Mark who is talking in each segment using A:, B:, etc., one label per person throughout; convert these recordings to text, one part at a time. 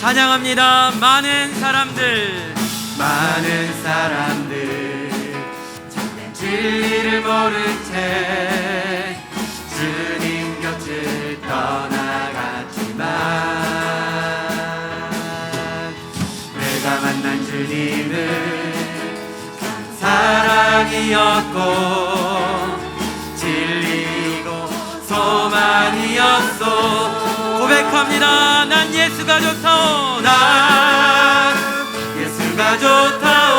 A: 찬양합니다. 많은 사람들
B: 참된 진리를 모른 채 주님 곁을 떠나갔지만 내가 만난 주님은 사랑이었고 진리고 소망이었소.
A: 고백합니다. 난 예수가 좋다오.
B: 난 예수가 좋다오.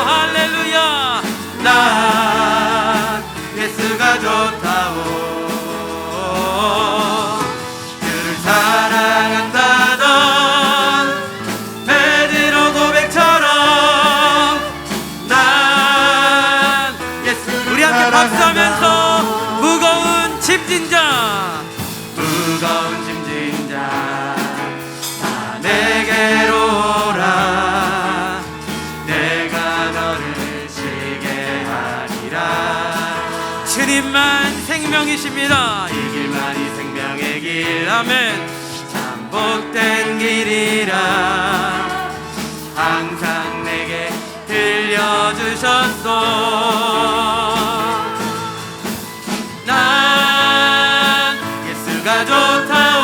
A: 할렐루야.
B: 난 예수가 좋다오. 그를 사랑한다던 베드로 고백처럼 난 예수를
A: 우리 함께
B: 사랑한다.
A: 박수하면서 무거운 짐진 자
B: 다 내게로 오라. 내가 너를 쉬게 하리라.
A: 주님만 생명이십니다.
B: 이 길만이 생명의 길,
A: 아멘.
B: 참 복된 길이라 항상 내게 들려주셨소. 난 예수가 좋다오.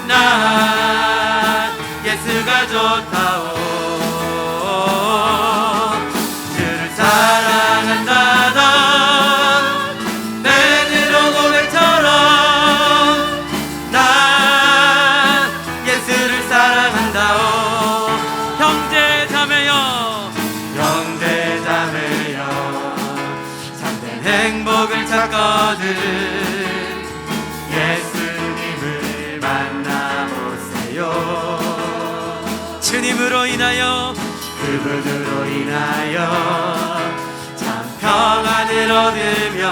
B: 난 예수가 좋다오. 주를 사랑한다던 베드로 고백처럼 난 예수를 사랑한다오.
A: 형제 자매여
B: 참된 행복을 찾거든 예수님을 만나보세요.
A: 주님으로 인하여
B: 그분으로 인하여 참 평안을 얻으면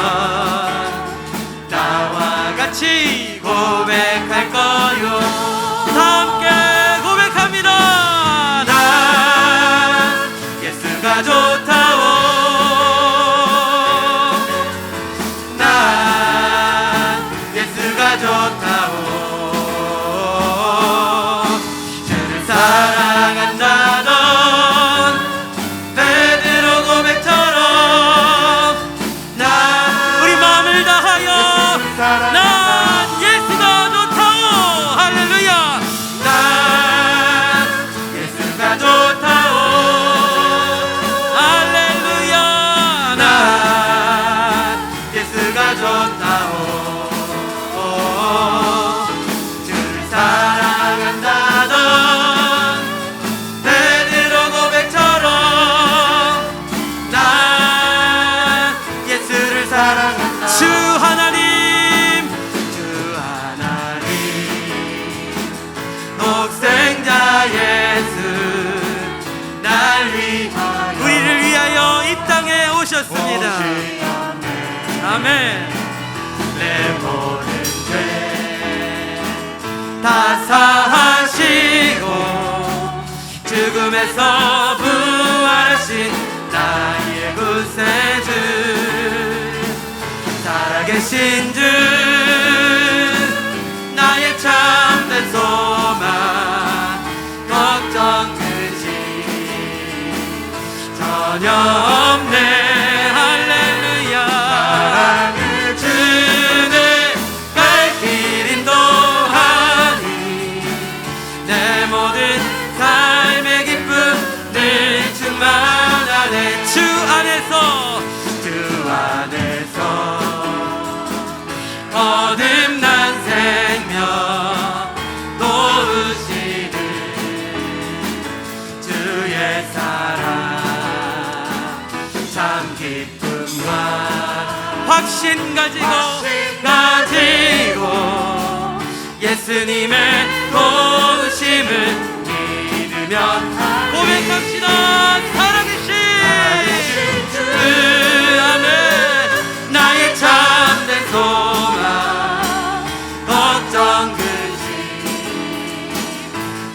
B: 나와 같이 고백할 거요.
A: 다 함께 고백합니다.
B: 난 예수가 좋다오. 난 예수가 좋다오. 주를 사랑한다던 베드로 고백처럼 난
A: 우리 마음을 다하여
B: 예수를 사랑한다.
A: 난 예수가 좋다오. 할렐루야.
B: 난 예수가 좋다오.
A: 할렐루야.
B: 난 예수가 좋다오. 주를 사랑한다던 베드로 고백처럼 난 예수를 사랑한다.
A: 주 하나님
B: 주 하나님 독생자 예수 날 위하여
A: 우리를 위하여 이 땅에 오셨습니다. 아멘.
B: 내 모든 죄 다 사하시고 죽음에서 부활하신 나의 구세주 살아계신 주 나의 참된 소망 걱정 근심 전혀 없네. 할렐루야. 사랑을 주네 갈 길 인도하니 내 모든 삶의 기쁨 늘 충만하네.
A: 주 안에서
B: 거듭난 생명 도우시는 주의 사랑 참 기쁨과
A: 확신 가지고
B: 예수님의 도우심을 믿으면
A: 고백합시다. 살아계신
B: 주 아멘. 나의 참된 소망 걱정 근심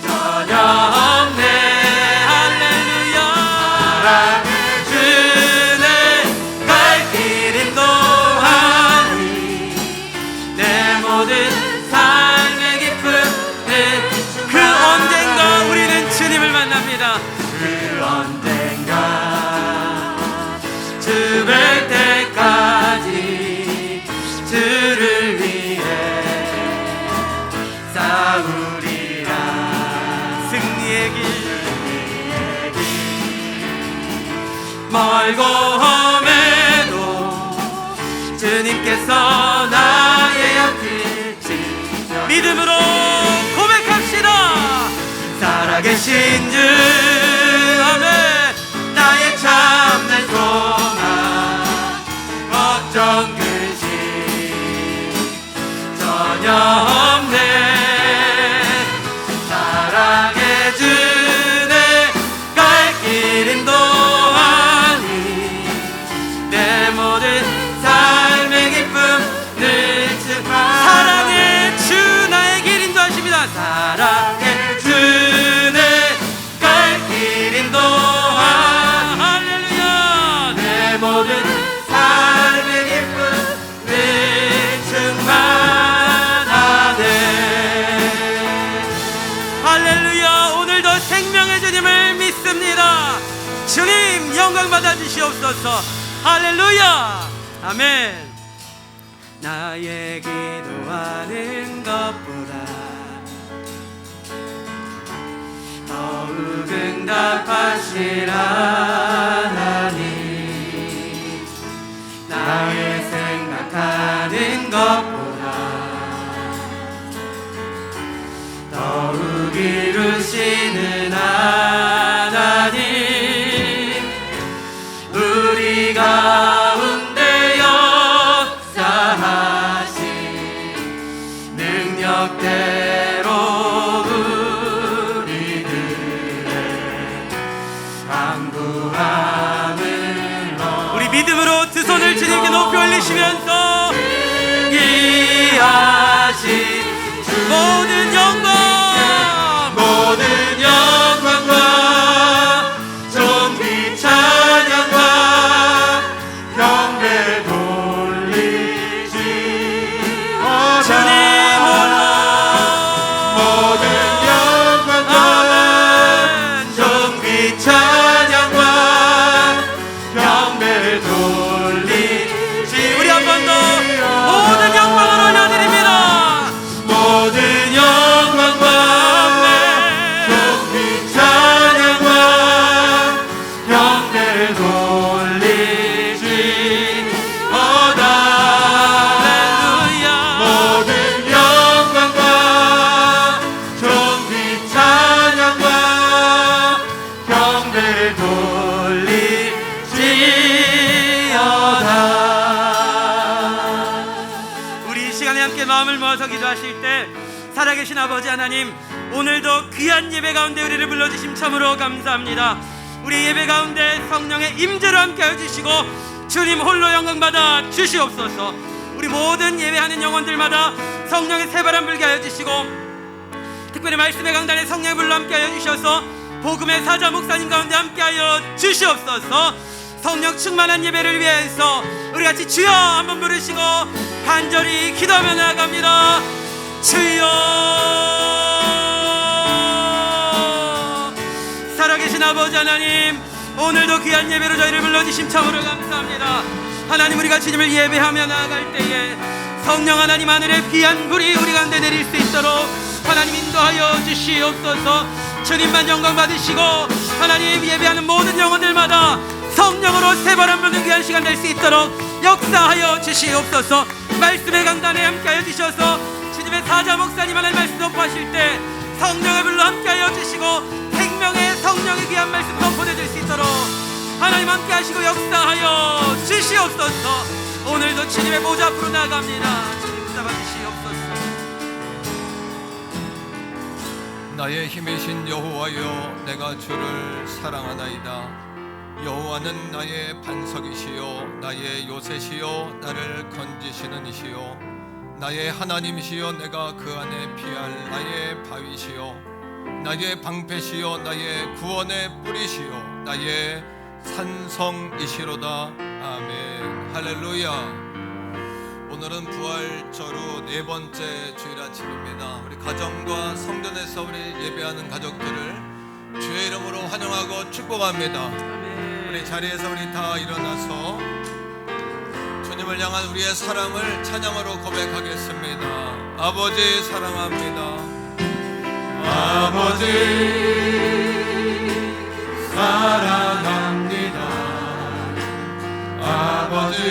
B: 전혀 없네. 할렐루야. 사랑을 주네 갈 길 인도하니 내 모든 나으리라.
A: 승리의 길
B: 멀고 험해도 주님께서 나의 앞을 지켜
A: 믿음으로 고백합시다.
B: 살아계신 주 아멘. 나의 참된 소망 걱정 근심 전혀 없네. 사랑해 주네 갈 길 인도하니 내 모든 삶의 기쁨 늘
A: 사랑의 주 나의 길 인도하십니다.
B: 사랑해 주네 갈 길 인도하니
A: 할렐루야.
B: 내 모든 삶의 기쁨 늘 충만하네.
A: 할렐루야. 오늘도 생명의 주님을 믿습니다. 주님 영광 받아 주시옵소서. 할렐루야. 아멘. 나의 기도하는 것보다
B: 더욱 응답하실 하나님 나의 생각하는 것보다 더욱 이루시는 하나님 우리 가운데 역사하신 능력대로 우리들의 강구함을
A: 우리 믿음으로 두 손을 주님께 높이 올리시면서
B: 기하신
A: 모든 영광
B: 모든 영광과 존귀 찬양과 경배 돌리시오다.
A: 주님 홀로
B: 모든 영광과 존귀 찬양과 경배 돌리시.
A: 우리 한 번 더 모든 영광을 올려드립니다.
B: 모든 영광과 존귀 찬양과 경배 돌리시오다.
A: 할렐루야.
B: 모든 영광과 존귀 찬양과 경배 돌리시오다.
A: 우리 이 시간에 함께 마음을 모아서 기도하실 때 살아계신 아버지 하나님, 오늘도 귀한 예배 가운데 우리를 불러주심 참으로 감사합니다. 우리 예배 가운데 성령의 임재로 함께하여 주시고 주님 홀로 영광 받아 주시옵소서. 우리 모든 예배하는 영혼들마다 성령의 새바람 불게 하여 주시고 특별히 말씀의 강단에 성령의 불로 함께하여 주셔서 복음의 사자 목사님 가운데 함께하여 주시옵소서. 성령 충만한 예배를 위해서 우리 같이 주여 한번 부르시고 간절히 기도하며 나아갑니다. 주여. 살아계신 아버지 하나님, 오늘도 귀한 예배로 저희를 불러주심 참으로 감사합니다. 하나님, 우리가 주님을 예배하며 나아갈 때에 성령 하나님 하늘의 귀한 불이 우리 가운데 내릴 수 있도록 하나님 인도하여 주시옵소서. 주님만 영광 받으시고 하나님 예배하는 모든 영혼들마다 성령으로 새바람 불는 귀한 시간 될 수 있도록 역사하여 주시옵소서. 말씀의 강단에 함께하여 주셔서 주님의 사자 목사님 하나님 말씀 선포하실 때 성령의 불로 함께하여 주시고 생명의 성령의 귀한 말씀 선포되어질 수 있도록 하나님 함께하시고 역사하여 주시옵소서. 오늘도 주님의 보좌 앞으로 나아갑니다. 주님 붙잡아 주시옵소서.
C: 나의 힘이신 여호와여, 내가 주를 사랑하나이다. 여호와는 나의 반석이시요 나의 요새시요 나를 건지시는 이시요 나의 하나님이시요 내가 그 안에 피할 나의 바위시요 나의 방패시요 나의 구원의 뿌리시요 나의 산성이시로다. 아멘. 할렐루야. 오늘은 부활절 후 네 번째 주일 아침입니다. 우리 가정과 성전에서 우리 예배하는 가족들을 주의 이름으로 환영하고 축복합니다. 우리 자리에서 우리 다 일어나서 주님을 향한 우리의 사랑을 찬양으로 고백하겠습니다. 아버지 사랑합니다.
B: 아버지 사랑합니다. 아버지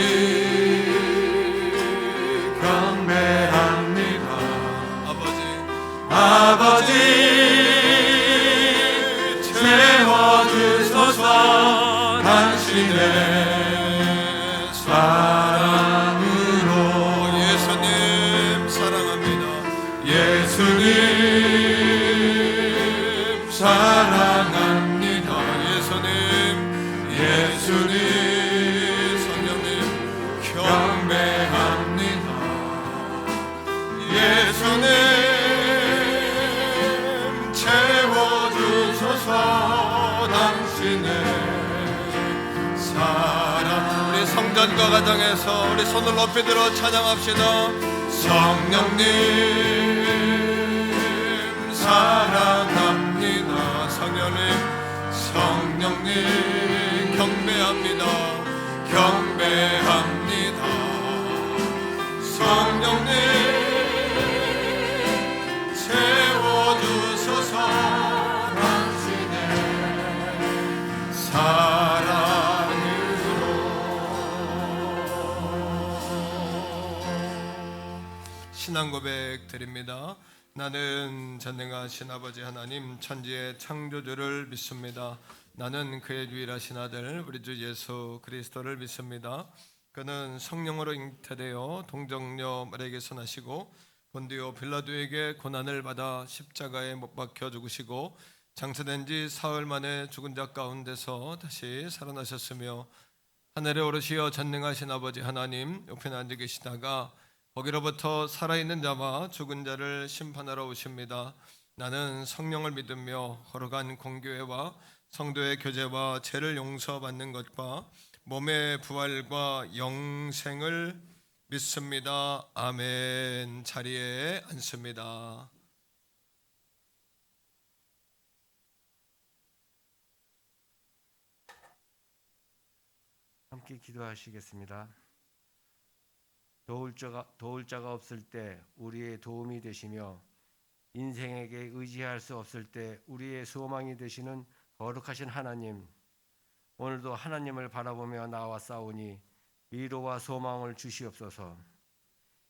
B: 경배합니다. 아버지 채워주소서. 당신의 사랑으로.
C: 예수님 사랑합니다.
B: 예수님 사랑합니다. 예수님
C: 성령님
B: 경배합니다. 예수님 채워주소서. 당신의 사랑.
C: 우리 성전과 가정에서 우리 손을 높이 들어 찬양합시다.
B: 성령님 사랑합니다. 성령님
C: 경배합니다.
B: 경배합니다. 성령님 채워주소서. 당신의 사랑으로.
C: 신앙 고백 드립니다. 나는 전능하신 아버지 하나님 천지의 창조주를 믿습니다. 나는 그의 유일하신 아들 우리 주 예수 그리스도를 믿습니다. 그는 성령으로 잉태되어 동정녀 마리아에게서 나시고 본디오 빌라도에게 고난을 받아 십자가에 못 박혀 죽으시고 장사된 지 사흘 만에 죽은 자 가운데서 다시 살아나셨으며 하늘에 오르시어 전능하신 아버지 하나님 옆에 앉아 계시다가 거기로부터 살아있는 자와 죽은 자를 심판하러 오십니다. 나는 성령을 믿으며 거룩한 공교회와 성도의 교제와 죄를 용서받는 것과 몸의 부활과 영생을 믿습니다. 아멘. 자리에 앉습니다.
D: 함께 기도하시겠습니다. 도울 자가 없을 때 우리의 도움이 되시며 인생에게 의지할 수 없을 때 우리의 소망이 되시는 거룩하신 하나님, 오늘도 하나님을 바라보며 나와 싸우니 위로와 소망을 주시옵소서.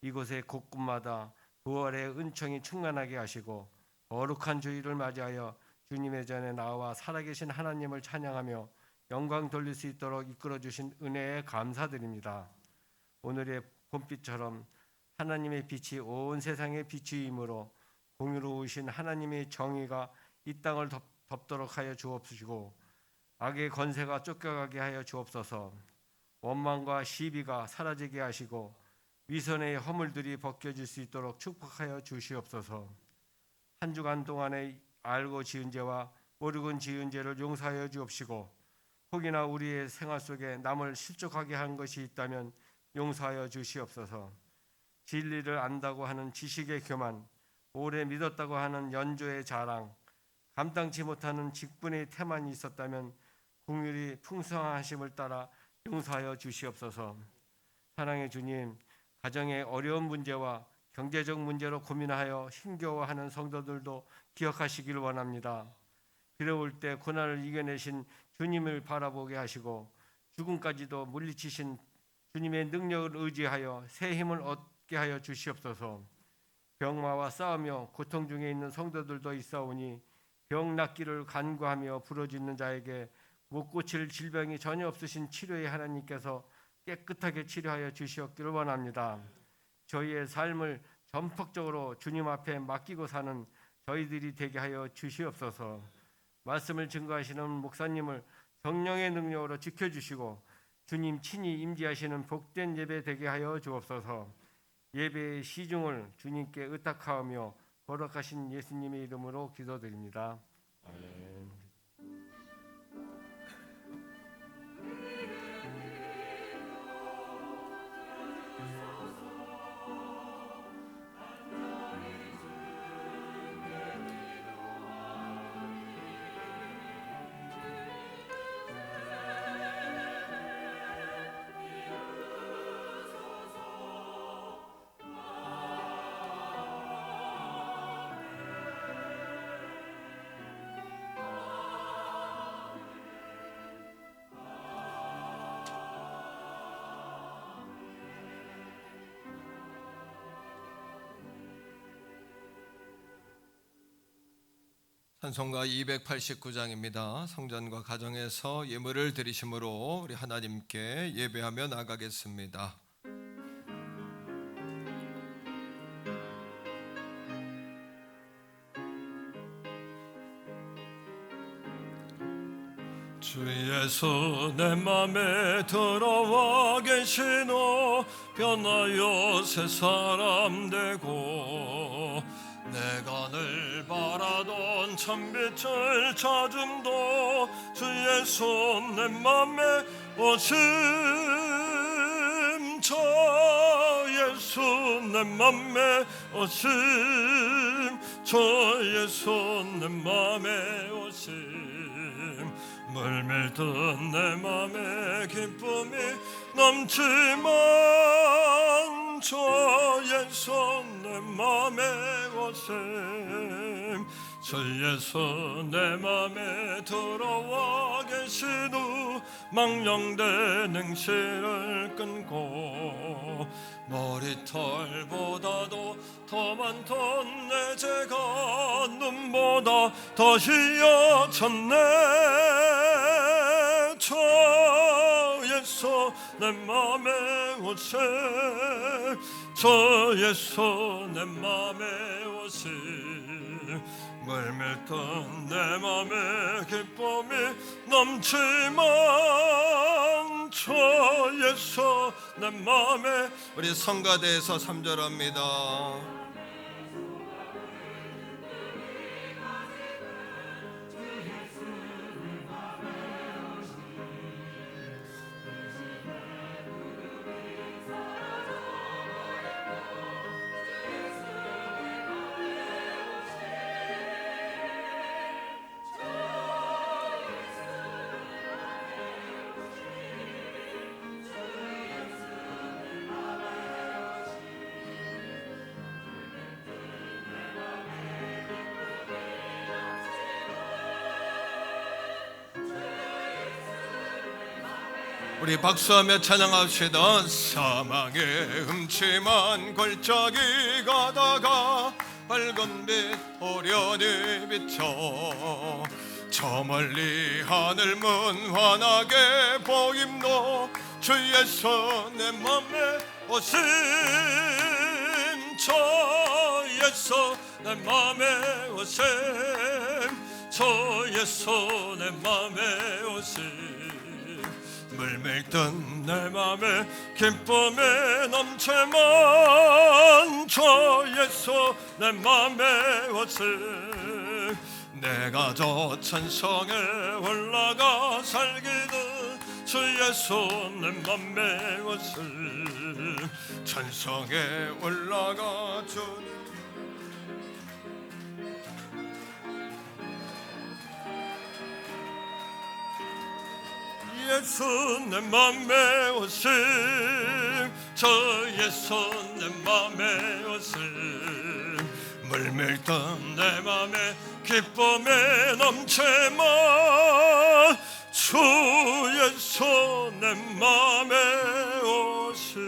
D: 이곳의 곳곳마다 부활의 은총이 충만하게 하시고 거룩한 주일을 맞이하여 주님의 전에 나와 살아계신 하나님을 찬양하며 영광 돌릴 수 있도록 이끌어주신 은혜에 감사드립니다. 오늘의 봄빛처럼 하나님의 빛이 온 세상에 비추이므로 공의로우신 하나님의 정의가 이 땅을 덮도록 하여 주옵시고 악의 권세가 쫓겨가게 하여 주옵소서. 원망과 시비가 사라지게 하시고 위선의 허물들이 벗겨질 수 있도록 축복하여 주시옵소서. 한 주간 동안에 알고 지은 죄와 모르고 지은 죄를 용서하여 주옵시고 혹이나 우리의 생활 속에 남을 실족하게 한 것이 있다면 용서하여 주시옵소서. 진리를 안다고 하는 지식의 교만, 오래 믿었다고 하는 연조의 자랑, 감당치 못하는 직분의 태만이 있었다면 긍휼히 풍성하심을 따라 용서하여 주시옵소서. 사랑의 주님, 가정의 어려운 문제와 경제적 문제로 고민하여 힘겨워하는 성도들도 기억하시기를 원합니다. 두려울 때 고난을 이겨내신 주님을 바라보게 하시고 죽음까지도 물리치신 주님의 능력을 의지하여 새 힘을 얻게 하여 주시옵소서. 병마와 싸우며 고통 중에 있는 성도들도 있사오니 병 낫기를 간구하며 부르짖는 자에게 못 고칠 질병이 전혀 없으신 치료의 하나님께서 깨끗하게 치료하여 주시옵기를 원합니다. 저희의 삶을 전폭적으로 주님 앞에 맡기고 사는 저희들이 되게 하여 주시옵소서. 말씀을 증거하시는 목사님을 성령의 능력으로 지켜주시고 주님 친히 임재하시는 복된 예배 되게 하여 주옵소서. 예배의 시중을 주님께 의탁하오며 거룩하신 예수님의 이름으로 기도드립니다. 아멘.
C: 찬송가 289장입니다. 성전과 가정에서 예물을 드리심으로 우리 하나님께 예배하며 나가겠습니다.
B: 주 예수 내 맘에 들어와 계시노 변하여 새 사람 되고 내가 늘 바라던 참빛을 찾음도 주 예수 내 맘에 오심 저 예수 내 맘에 오심 저 예수 내 맘에 오심 물밀던 내 맘에 기쁨이 넘치만 저 예수 내 맘에 오심 저 예수 내 맘에 들어와 계신 후 망령된 행실을 끊고 머리털보다도 더 많던 내 죄가 눈보다 더 희어졌네 저 예수 내 맘에 오세 저 예수 내 맘에 오세 물밀던 내 맘에 기쁨이 넘치만 저 예수 내 맘에
C: 우리 성가대에서 3절합니다. 우리 박수하며 찬양합시다. 사망의 음침한 골짜기 가다가 밝은 빛 오련히 비쳐 저 멀리 하늘 문 환하게 보임도 주 예수 내 맘에 오심 저 예수 내 맘에 오심 저 예수 내 맘에 오심 물밀던 내 맘에 기쁨에 넘치만 저 예수 내 맘에 오심 내가 저 천성에 올라가 살기는 주 예수 내 맘에 오심 천성에 올라가 주님 예수 내 맘에 오심 저 예수 내 맘에 오심 물밀던 내 맘에 기쁨에 넘치만 주 예수 내 맘에 오심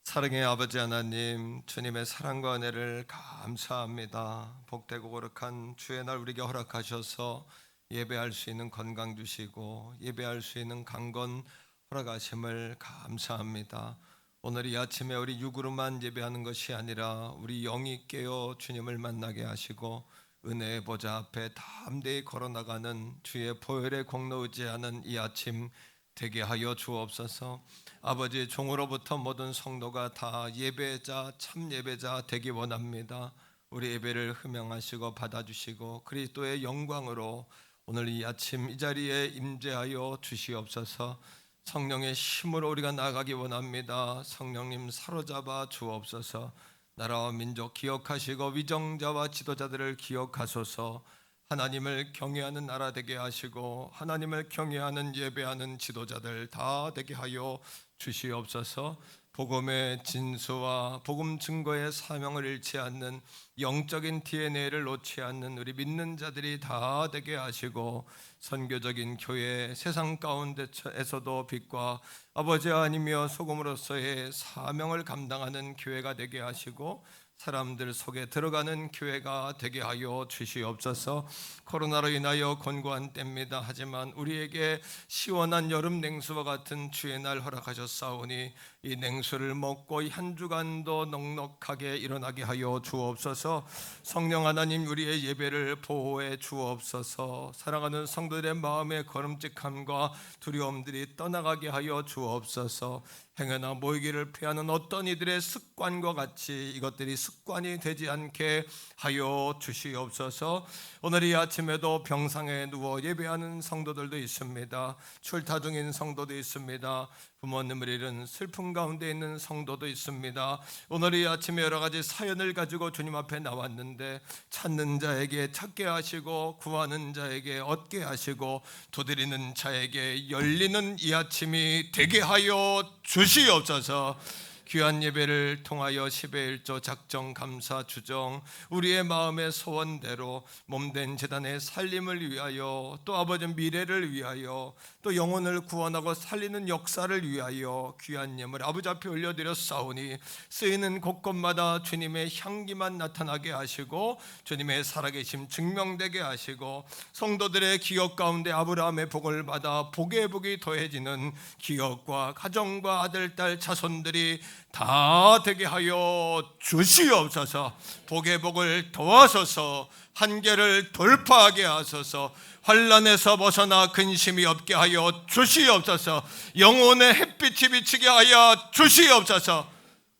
C: 사랑의 아버지 하나님, 주님의 사랑과 은혜를 감사합니다. 복되고 거룩한 주의 날 우리에게 허락하셔서 예배할 수 있는 건강 주시고 예배할 수 있는 강건 허락하심을 감사합니다. 오늘 이 아침에 우리 육으로만 예배하는 것이 아니라 우리 영이 깨어 주님을 만나게 하시고 은혜의 보좌 앞에 담대히 걸어나가는 주의 보혈의 공로 의지하는 이 아침 되게 하여 주옵소서. 아버지, 종으로부터 모든 성도가 다 예배자 참 예배자 되기 원합니다. 우리 예배를 흠양하시고 받아주시고 그리스도의 영광으로 오늘 이 아침 이 자리에 임재하여 주시옵소서. 성령의 힘으로 우리가 나아가기 원합니다. 성령님 사로잡아 주옵소서. 나라와 민족 기억하시고 위정자와 지도자들을 기억하소서. 하나님을 경외하는 나라 되게 하시고 하나님을 경외하는 예배하는 지도자들 다 되게 하여 주시옵소서. 복음의 진수와 복음 증거의 사명을 잃지 않는 영적인 DNA를 놓지 않는 우리 믿는 자들이 다 되게 하시고 선교적인 교회 세상 가운데에서도 빛과 아버지 아니며 소금으로서의 사명을 감당하는 교회가 되게 하시고 사람들 속에 들어가는 교회가 되게 하여 주시옵소서. 코로나로 인하여 곤고한 때입니다. 하지만 우리에게 시원한 여름 냉수와 같은 주의 날 허락하셨사오니 이 냉수를 먹고 한 주간도 넉넉하게 일어나게 하여 주옵소서. 성령 하나님, 우리의 예배를 보호해 주옵소서. 사랑하는 성도들의 마음의 거름직함과 두려움들이 떠나가게 하여 주옵소서. 행여나 모이기를 피하는 어떤 이들의 습관과 같이 이것들이 습관이 되지 않게 하여 주시옵소서. 오늘 이 아침에도 병상에 누워 예배하는 성도들도 있습니다. 출타 중인 성도도 있습니다. 부모님을 잃은 슬픔 가운데 있는 성도도 있습니다. 오늘 이 아침에 여러 가지 사연을 가지고 주님 앞에 나왔는데, 찾는 자에게 찾게 하시고 구하는 자에게 얻게 하시고 두드리는 자에게 열리는 이 아침이 되게 하여 주시옵소서. 귀한 예배를 통하여 10의 1조 작정 감사 주정 우리의 마음의 소원대로 몸된 제단의 살림을 위하여, 또 아버지 미래를 위하여, 또 영혼을 구원하고 살리는 역사를 위하여 귀한 예물 아버지 앞에 올려드렸사오니 쓰이는 곳곳마다 주님의 향기만 나타나게 하시고 주님의 살아계심 증명되게 하시고 성도들의 기업 가운데 아브라함의 복을 받아 복의 복이 더해지는 기업과 가정과 아들, 딸, 자손들이 다 되게 하여 주시옵소서. 복의 복을 더하소서. 한계를 돌파하게 하소서. 환난에서 벗어나 근심이 없게 하여 주시옵소서. 영혼의 햇빛이 비치게 하여 주시옵소서.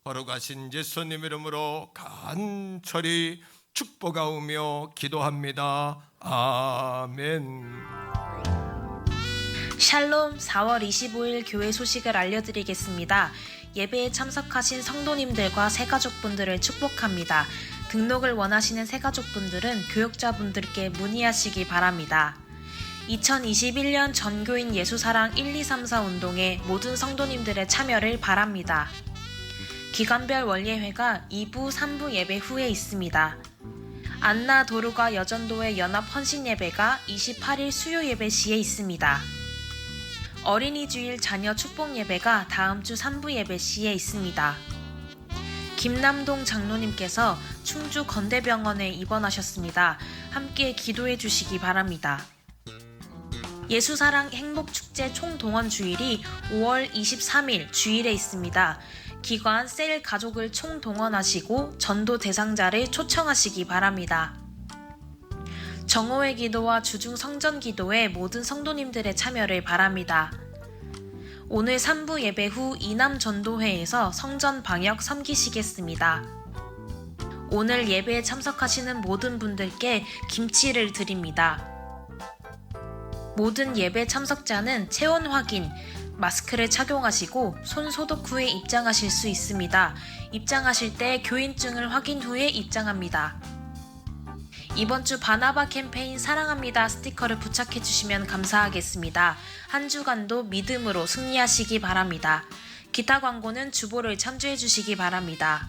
C: 걸어가신 예수님 이름으로 간절히 축복하오며 기도합니다. 아멘.
E: 샬롬. 4월 25일 교회 소식을 알려드리겠습니다. 예배에 참석하신 성도님들과 새가족분들을 축복합니다. 등록을 원하시는 새가족분들은 교육자분들께 문의하시기 바랍니다. 2021년 전교인 예수사랑 1234 운동에 모든 성도님들의 참여를 바랍니다. 기관별 원예회가 2부, 3부 예배 후에 있습니다. 안나 도루가 여전도회 연합 헌신 예배가 28일 수요 예배 시에 있습니다. 어린이 주일 자녀 축복 예배가 다음 주 3부 예배 시에 있습니다. 김남동 장로님께서 충주 건대병원에 입원하셨습니다. 함께 기도해 주시기 바랍니다. 예수사랑 행복축제 총동원 주일이 5월 23일 주일에 있습니다. 기관 셀 가족을 총동원하시고 전도 대상자를 초청하시기 바랍니다. 정오의 기도와 주중 성전 기도에 모든 성도님들의 참여를 바랍니다. 오늘 3부 예배 후 이남 전도회에서 성전 방역 섬기시겠습니다. 오늘 예배에 참석하시는 모든 분들께 김치를 드립니다. 모든 예배 참석자는 체온 확인, 마스크를 착용하시고 손 소독 후에 입장하실 수 있습니다. 입장하실 때 교인증을 확인 후에 입장합니다. 이번 주 바나바 캠페인 사랑합니다 스티커를 부착해 주시면 감사하겠습니다. 한 주간도 믿음으로 승리하시기 바랍니다. 기타 광고는 주보를 참조해 주시기 바랍니다.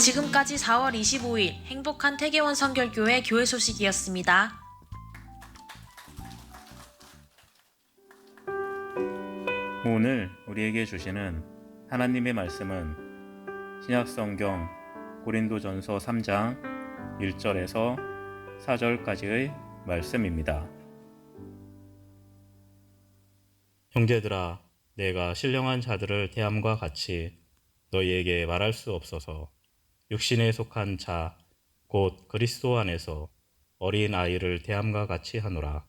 E: 지금까지 4월 25일 행복한 태계원 성결교회 교회 소식이었습니다.
F: 오늘 우리에게 주시는 하나님의 말씀은 신약성경 고린도전서 3장 1절에서 4절까지의 말씀입니다. 형제들아, 내가 신령한 자들을 대함과 같이 너희에게 말할 수 없어서 육신에 속한 자 곧 그리스도 안에서 어린 아이를 대함과 같이 하노라.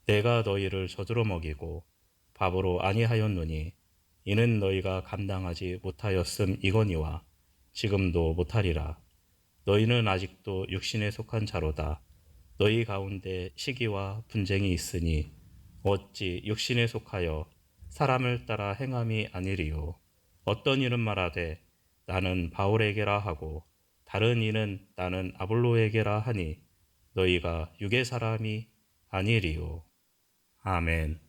F: 내가 너희를 젖으로 먹이고 밥으로 아니하였노니 이는 너희가 감당하지 못하였음이거니와 지금도 못하리라. 너희는 아직도 육신에 속한 자로다. 너희 가운데 시기와 분쟁이 있으니 어찌 육신에 속하여 사람을 따라 행함이 아니리요. 어떤 이는 말하되 나는 바울에게라 하고 다른 이는 나는 아볼로에게라 하니 너희가 육의 사람이 아니리요. 아멘.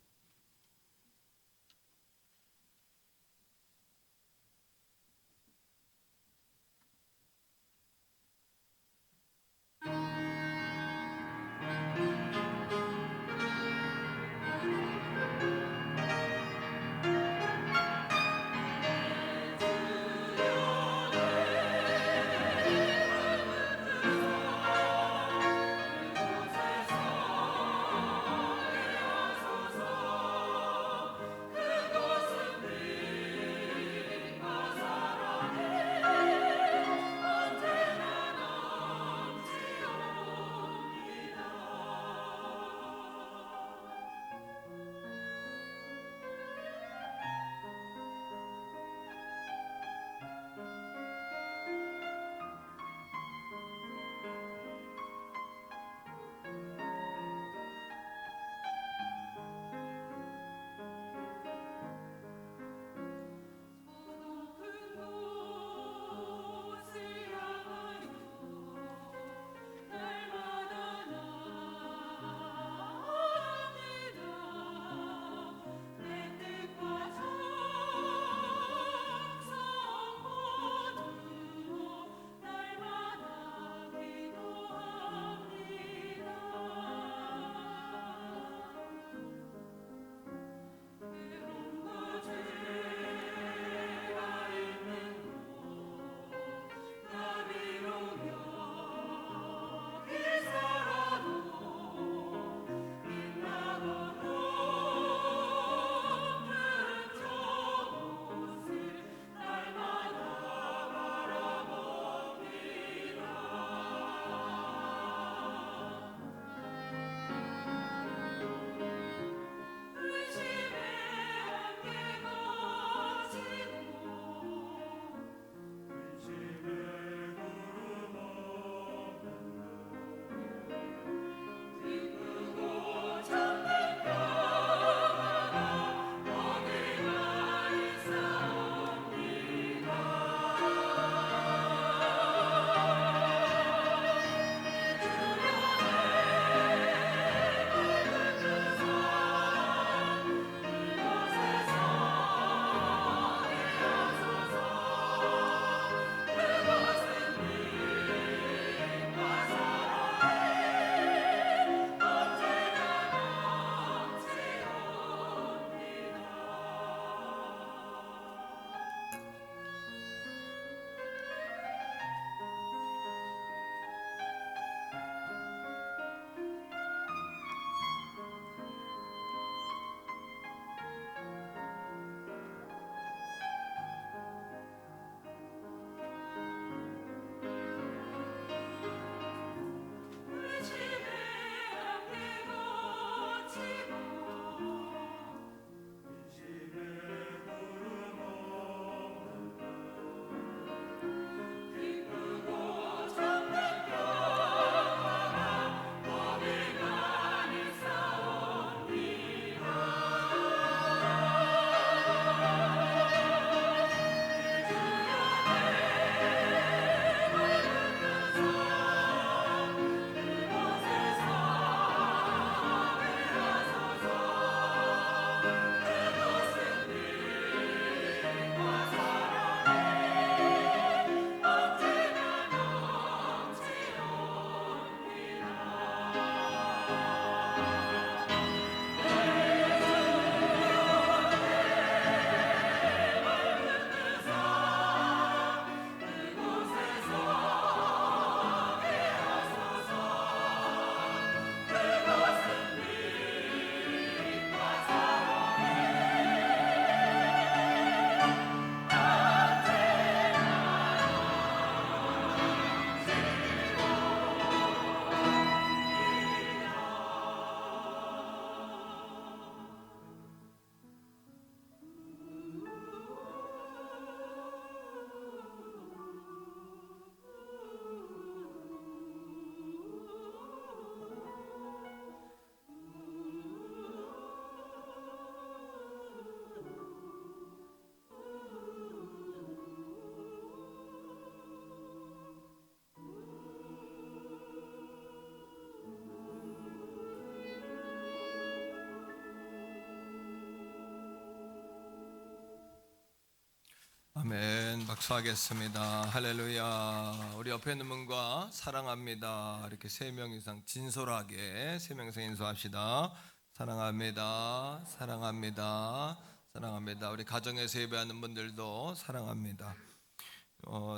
C: 독서하겠습니다. 할렐루야. 우리 옆에 있는 분과 사랑합니다. 이렇게 3명 이상 진솔하게 3명 이상 인수합시다. 사랑합니다. 사랑합니다. 사랑합니다. 우리 가정에서 예배하는 분들도 사랑합니다.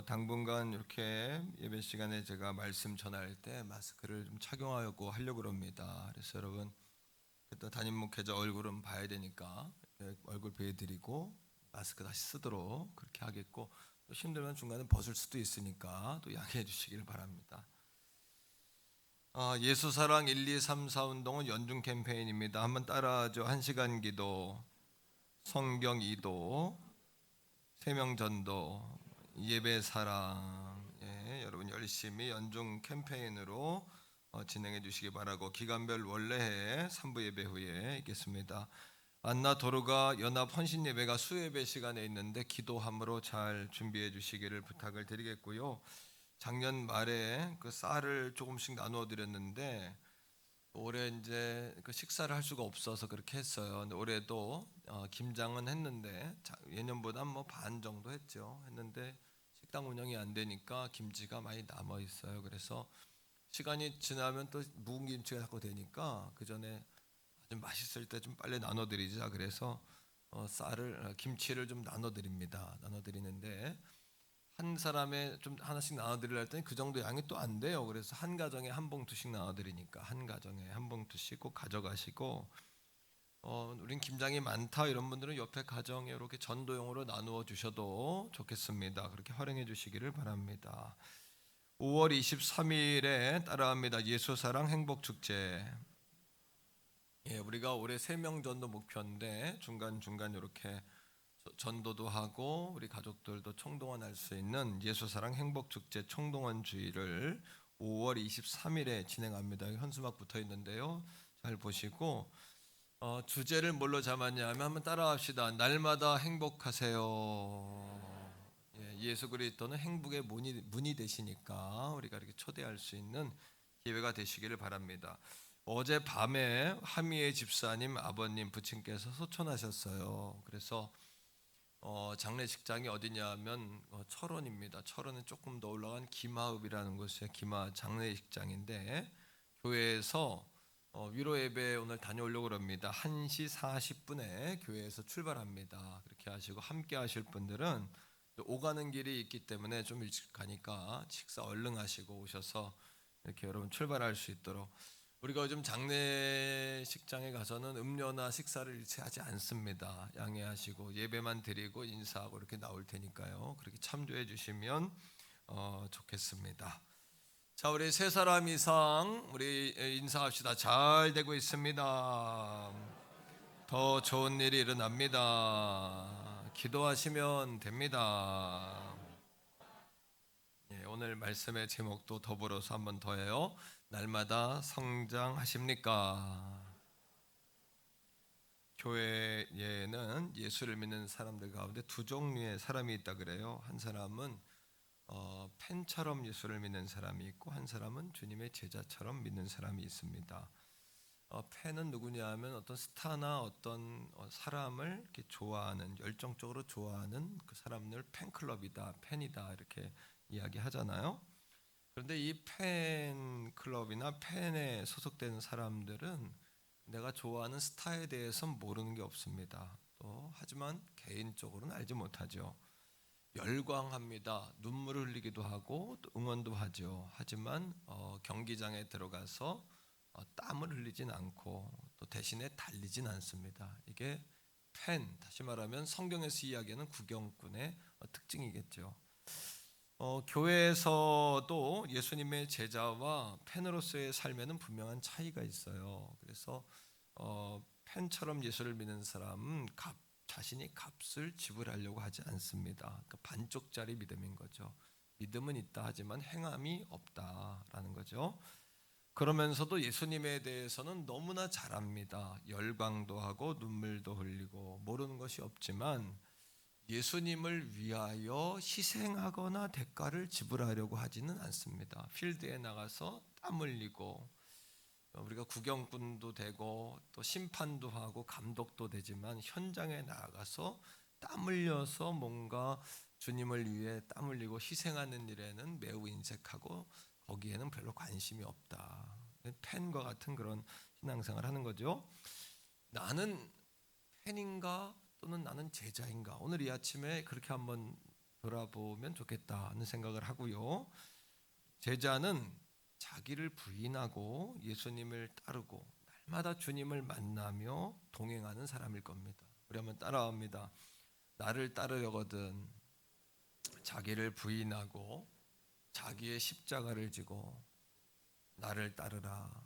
C: 당분간 이렇게 예배 시간에 제가 말씀 전할 때 마스크를 좀 착용하고 하려고 합니다. 그래서 여러분 또 담임 목회자 얼굴은 봐야 되니까 얼굴 보여드리고 마스크 다시 쓰도록 그렇게 하겠고, 또 힘들면 중간에 벗을 수도 있으니까 또 양해해 주시기를 바랍니다. 예수사랑 1, 2, 3, 4 운동은 연중 캠페인입니다. 한번 따라하죠. 1시간 기도, 성경 이도, 3명 전도, 예배 사랑. 여러분 열심히 연중 캠페인으로 진행해 주시기 바라고, 기간별 원래회 3부 예배 후에 있겠습니다. 안나 도르가 연합 헌신 예배가 수예배 시간에 있는데 기도함으로 잘 준비해 주시기를 부탁을 드리겠고요. 작년 말에 그 쌀을 조금씩 나누어 드렸는데 올해 이제 그 식사를 할 수가 없어서 그렇게 했어요. 근데 올해도 김장은 했는데 예년보다 뭐 반 정도 했는데 식당 운영이 안 되니까 김치가 많이 남아 있어요. 그래서 시간이 지나면 또 묵은 김치가 자꾸 되니까 그 전에 좀 맛있을 때 좀 빨리 나눠드리자. 그래서 김치를 좀 나눠드립니다. 나눠드리는데 한 사람에 좀 하나씩 나눠드리려 했더니 그 정도 양이 또 안 돼요. 그래서 한 가정에 한 봉투씩 나눠드리니까 한 가정에 한 봉투씩 꼭 가져가시고, 우린 김장이 많다 이런 분들은 옆에 가정에 이렇게 전도용으로 나누어 주셔도 좋겠습니다. 그렇게 활용해 주시기를 바랍니다. 5월 23일에 따라합니다. 예수사랑 행복축제. 우리가 올해 3명 전도 목표인데 중간중간 이렇게 전도도 하고 우리 가족들도 총동원할 수 있는 예수사랑 행복축제 총동원 주일을 5월 23일에 진행합니다. 현수막 붙어 있는데요. 잘 보시고, 주제를 뭘로 잡았냐 하면 한번 따라합시다. 날마다 행복하세요. 예수 그리스도는 행복의 문이 되시니까 우리가 이렇게 초대할 수 있는 기회가 되시기를 바랍니다. 어젯밤에 하미의 집사님 아버님 부친께서 소천하셨어요. 그래서 장례식장이 어디냐면 철원입니다. 철원은 조금 더 올라간 기마읍이라는 곳에 기마 장례식장인데, 교회에서 위로 예배 오늘 다녀오려고 합니다. 1시 40분에 교회에서 출발합니다. 그렇게 하시고 함께 하실 분들은 오가는 길이 있기 때문에 좀 일찍 가니까 식사 얼른 하시고 오셔서 이렇게 여러분 출발할 수 있도록. 우리가 요즘 장례식장에 가서는 음료나 식사를 일체 하지 않습니다. 양해하시고 예배만 드리고 인사하고 이렇게 나올 테니까요. 그렇게 참조해 주시면 좋겠습니다. 자, 우리 3사람 이상 우리 인사합시다. 잘 되고 있습니다. 더 좋은 일이 일어납니다. 기도하시면 됩니다. 오늘 말씀의 제목도 더불어서 한번 더 해요. 날마다 성장하십니까? 교회에는 예수를 믿는 사람들 가운데 2종류의 사람이 있다 그래요. 한 사람은 팬처럼 예수를 믿는 사람이 있고, 한 사람은 주님의 제자처럼 믿는 사람이 있습니다. 팬은 누구냐 하면 어떤 스타나 어떤 사람을 이렇게 좋아하는, 열정적으로 좋아하는 그 사람들 팬클럽이다, 팬이다 이렇게 이야기하잖아요. 그런데 이 팬클럽이나 팬에 소속된 사람들은 내가 좋아하는 스타에 대해서 모르는 게 없습니다. 또 하지만 개인적으로는 알지 못하죠. 열광합니다. 눈물을 흘리기도 하고 또 응원도 하죠. 하지만 경기장에 들어가서 땀을 흘리진 않고 또 대신에 달리진 않습니다. 이게 팬, 다시 말하면 성경에서 이야기하는 구경꾼의 특징이겠죠. 교회에서도 예수님의 제자와 팬으로서의 삶에는 분명한 차이가 있어요. 그래서 팬처럼 예수를 믿는 사람은 자신이 값을 지불하려고 하지 않습니다. 그러니까 반쪽짜리 믿음인 거죠. 믿음은 있다 하지만 행함이 없다라는 거죠. 그러면서도 예수님에 대해서는 너무나 잘 압니다. 열광도 하고 눈물도 흘리고 모르는 것이 없지만 예수님을 위하여 희생하거나 대가를 지불하려고 하지는 않습니다. 필드에 나가서 땀 흘리고 우리가 구경꾼도 되고 또 심판도 하고 감독도 되지만 현장에 나가서 땀 흘려서 뭔가 주님을 위해 땀 흘리고 희생하는 일에는 매우 인색하고 거기에는 별로 관심이 없다. 팬과 같은 그런 신앙생활을 하는 거죠. 나는 팬인가 또는 나는 제자인가? 오늘 이 아침에 그렇게 한번 돌아보면 좋겠다는 생각을 하고요. 제자는 자기를 부인하고 예수님을 따르고 날마다 주님을 만나며 동행하는 사람일 겁니다. 우리 한번 따라합니다. 나를 따르려거든 자기를 부인하고 자기의 십자가를 지고 나를 따르라.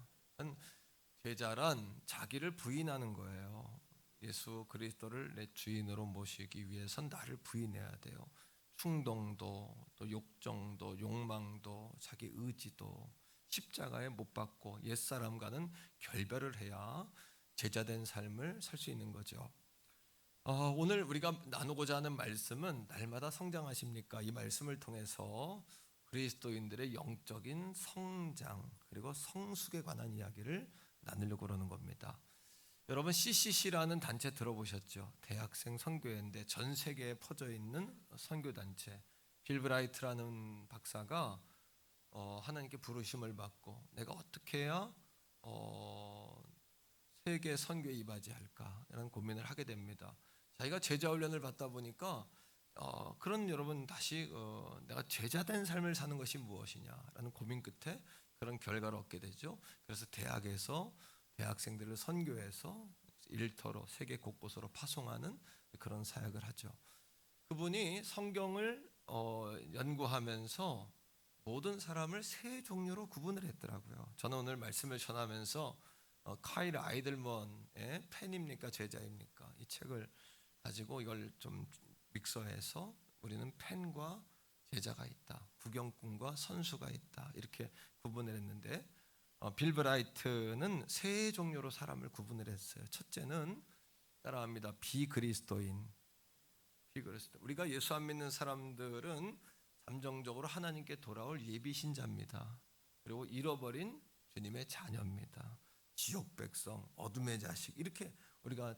C: 제자란 자기를 부인하는 거예요. 예수 그리스도를 내 주인으로 모시기 위해선 나를 부인해야 돼요. 충동도 또 욕정도 욕망도 자기 의지도 십자가에 못 박고 옛사람과는 결별을 해야 제자된 삶을 살 수 있는 거죠. 오늘 우리가 나누고자 하는 말씀은 날마다 성장하십니까? 이 말씀을 통해서 그리스도인들의 영적인 성장 그리고 성숙에 관한 이야기를 나누려고 그러는 겁니다. 여러분 CCC라는 단체 들어보셨죠? 대학생 선교회인데 전 세계에 퍼져 있는 선교단체. 빌 브라이트라는 박사가 하나님께 부르심을 받고 내가 어떻게 해야 세계 선교에 이바지할까라는 고민을 하게 됩니다. 자기가 제자 훈련을 받다 보니까 그런 여러분 다시 내가 제자된 삶을 사는 것이 무엇이냐라는 고민 끝에 그런 결과를 얻게 되죠. 그래서 대학에서 대학생들을 선교해서 일터로 세계 곳곳으로 파송하는 그런 사역을 하죠. 그분이 성경을 연구하면서 모든 사람을 세 종류로 구분을 했더라고요. 저는 오늘 말씀을 전하면서 카일 아이들먼의 팬입니까 제자입니까? 이 책을 가지고 이걸 좀 믹서해서 우리는 팬과 제자가 있다, 구경꾼과 선수가 있다 이렇게 구분을 했는데 빌 브라이트는 세 종류로 사람을 구분을 했어요. 첫째는 따라합니다. 비그리스도인. 우리가 예수 안 믿는 사람들은 감정적으로 하나님께 돌아올 예비 신자입니다. 그리고 잃어버린 주님의 자녀입니다. 지옥 백성, 어둠의 자식 이렇게 우리가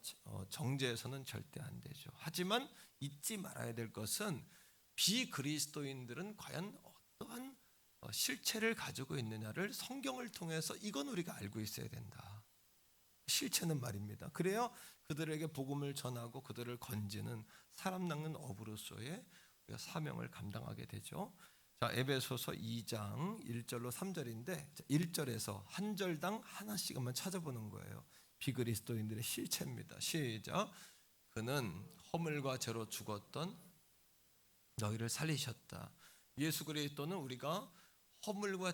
C: 정죄해서는 절대 안 되죠. 하지만 잊지 말아야 될 것은 비그리스도인들은 과연 어떠한 실체를 가지고 있느냐를 성경을 통해서 이건 우리가 알고 있어야 된다. 실체는 말입니다. 그래야 그들에게 복음을 전하고 그들을 건지는 사람 낚는 어부로서의 우리가 사명을 감당하게 되죠. 자, 에베소서 2장 1절로 3절인데 1절에서 한 절당 하나씩 한번 찾아보는 거예요. 비그리스도인들의 실체입니다. 시작. 그는 허물과 죄로 죽었던 너희를 살리셨다. 예수 그리스도는 우리가 허물과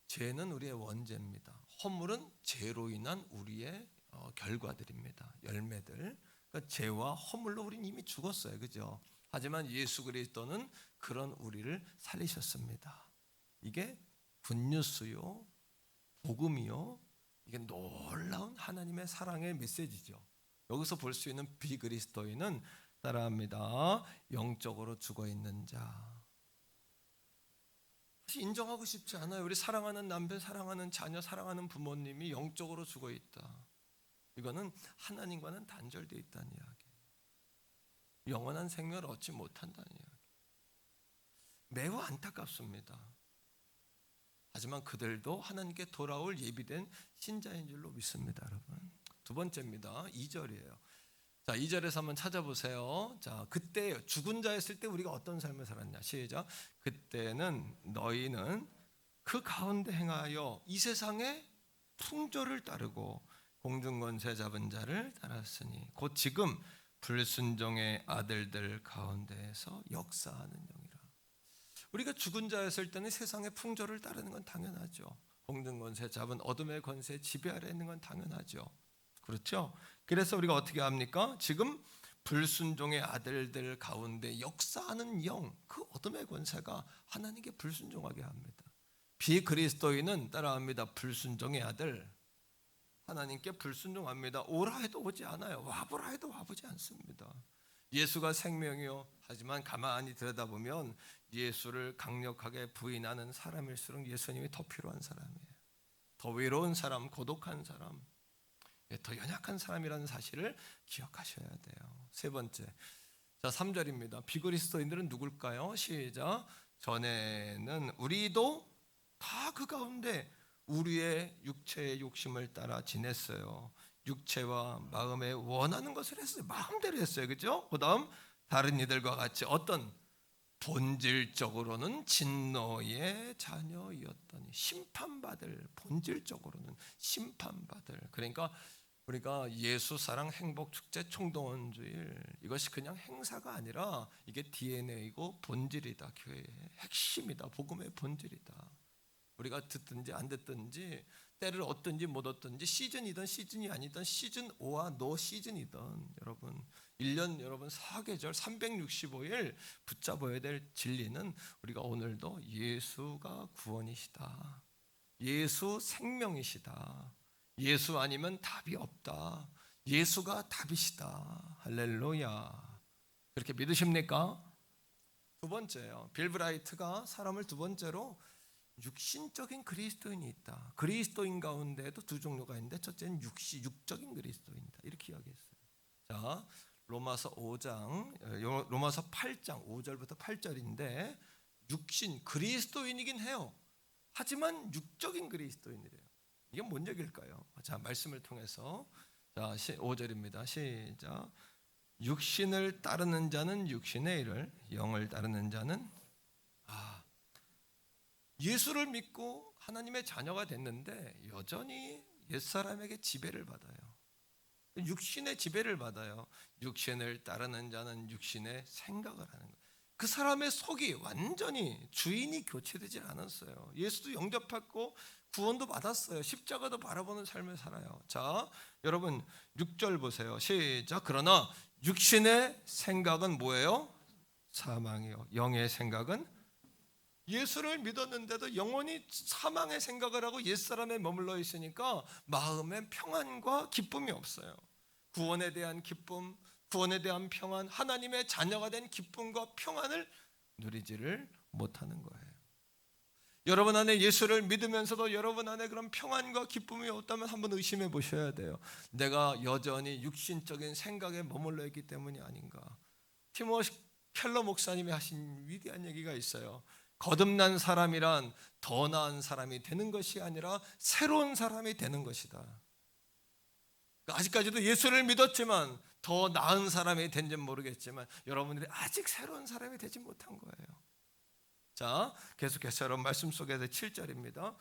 C: 죄는 우리의 원죄입니다. 허물은 죄로 인한 우리의 결과들입니다. 열매들. 그러니까 죄와 허물로 우리는 이미 죽었어요. 그죠? 하지만 예수 그리스도는 그런 우리를 살리셨습니다. 이게 굿뉴스요, 복음이요. 이게 놀라운 하나님의 사랑의 메시지죠. 여기서 볼 수 있는 비그리스도인은 따라합니다. 영적으로 죽어 있는 자. 인정하고 싶지 않아요. 우리 사랑하는 남편, 사랑하는 자녀, 사랑하는 부모님이 영적으로 죽어 있다. 이거는 하나님과는 단절되어 있다는 이야기. 영원한 생명을 얻지 못한다는 이야기. 매우 안타깝습니다. 하지만 그들도 하나님께 돌아올 예비된 신자인 줄로 믿습니다, 여러분. 두 번째입니다. 2절이에요. 자, 2절에서 한번 찾아보세요. 자, 그때 죽은 자였을 때 우리가 어떤 삶을 살았냐. 시작. 그때는 너희는 그 가운데 행하여 이 세상의 풍조를 따르고 공중권세 잡은 자를 따랐으니 곧 지금 불순종의 아들들 가운데에서 역사하는 영이라. 우리가 죽은 자였을 때는 세상의 풍조를 따르는 건 당연하죠. 공중권세 잡은 어둠의 권세 지배 아래 있는 건 당연하죠. 그렇죠? 그래서 우리가 어떻게 합니까? 지금 불순종의 아들들 가운데 역사하는 영, 그 어둠의 권세가 하나님께 불순종하게 합니다. 비그리스도인은 따라합니다. 불순종의 아들, 하나님께 불순종합니다. 오라 해도 오지 않아요. 와보라 해도 와보지 않습니다. 예수가 생명이요, 하지만 가만히 들여다보면 예수를 강력하게 부인하는 사람일수록 예수님이 더 필요한 사람이에요. 더 외로운 사람, 고독한 사람, 더 연약한 사람이라는 사실을 기억하셔야 돼요. 세 번째, 자, 3절입니다. 비그리스도인들은 누굴까요? 시작. 전에는 우리도 다 그 가운데 우리의 육체의 욕심을 따라 지냈어요. 육체와 마음에 원하는 것을 했어요. 마음대로 했어요. 그죠? 그 다음 다른 이들과 같이 어떤 본질적으로는 진노의 자녀였더니 심판받을, 본질적으로는 심판받을. 그러니까 우리가 예수 사랑 행복 축제 총동원 주일, 이것이 그냥 행사가 아니라 이게 DNA이고 본질이다. 교회의 핵심이다. 복음의 본질이다. 우리가 듣든지 안 듣든지, 때를 얻든지 못 얻든지, 시즌이든 시즌이 아니든, 시즌 O와 노 시즌이든, 여러분 1년 여러분 4계절 365일 붙잡아야 될 진리는 우리가 오늘도 예수가 구원이시다, 예수 생명이시다, 예수 아니면 답이 없다, 예수가 답이시다. 할렐루야. 그렇게 믿으십니까? 두 번째요, 빌 브라이트가 사람을 두 번째로 육신적인 그리스도인이 있다. 그리스도인 가운데도 두 종류가 있는데, 첫째는 육적인 그리스도인이다. 이렇게 이야기했어요. 자, 로마서 5장, 로마서 8장 5절부터 8절인데, 육신 그리스도인이긴 해요. 하지만 육적인 그리스도인이래요. 이게 뭔 얘기일까요? 자, 말씀을 통해서, 자, 5절입니다. 시작. 육신을 따르는 자는 육신의 일을, 영을 따르는 자는 예수를 믿고 하나님의 자녀가 됐는데 여전히 옛사람에게 지배를 받아요. 육신의 지배를 받아요. 육신을 따르는 자는 육신의 생각을 하는 거예요. 그 사람의 속이 완전히 주인이 교체되지 않았어요. 예수도 영접받고 구원도 받았어요. 십자가도 바라보는 삶을 살아요. 자, 여러분 6절 보세요. 시작. 그러나 육신의 생각은 뭐예요? 사망이요. 영의 생각은, 예수를 믿었는데도 영원히 사망의 생각을 하고 옛사람에 머물러 있으니까 마음에 평안과 기쁨이 없어요. 구원에 대한 기쁨, 구원에 대한 평안, 하나님의 자녀가 된 기쁨과 평안을 누리지를 못하는 거예요. 여러분 안에 예수를 믿으면서도 여러분 안에 그런 평안과 기쁨이 없다면 한번 의심해 보셔야 돼요. 내가 여전히 육신적인 생각에 머물러 있기 때문이 아닌가. 티모시 켈러 목사님이 하신 위대한 얘기가 있어요. 거듭난 사람이란 더 나은 사람이 되는 것이 아니라 새로운 사람이 되는 것이다. 아직까지도 예수를 믿었지만 더 나은 사람이 된지는 모르겠지만 여러분들이 아직 새로운 사람이 되지 못한 거예요. 자, 계속해서 여러분 말씀 속에서 7절입니다.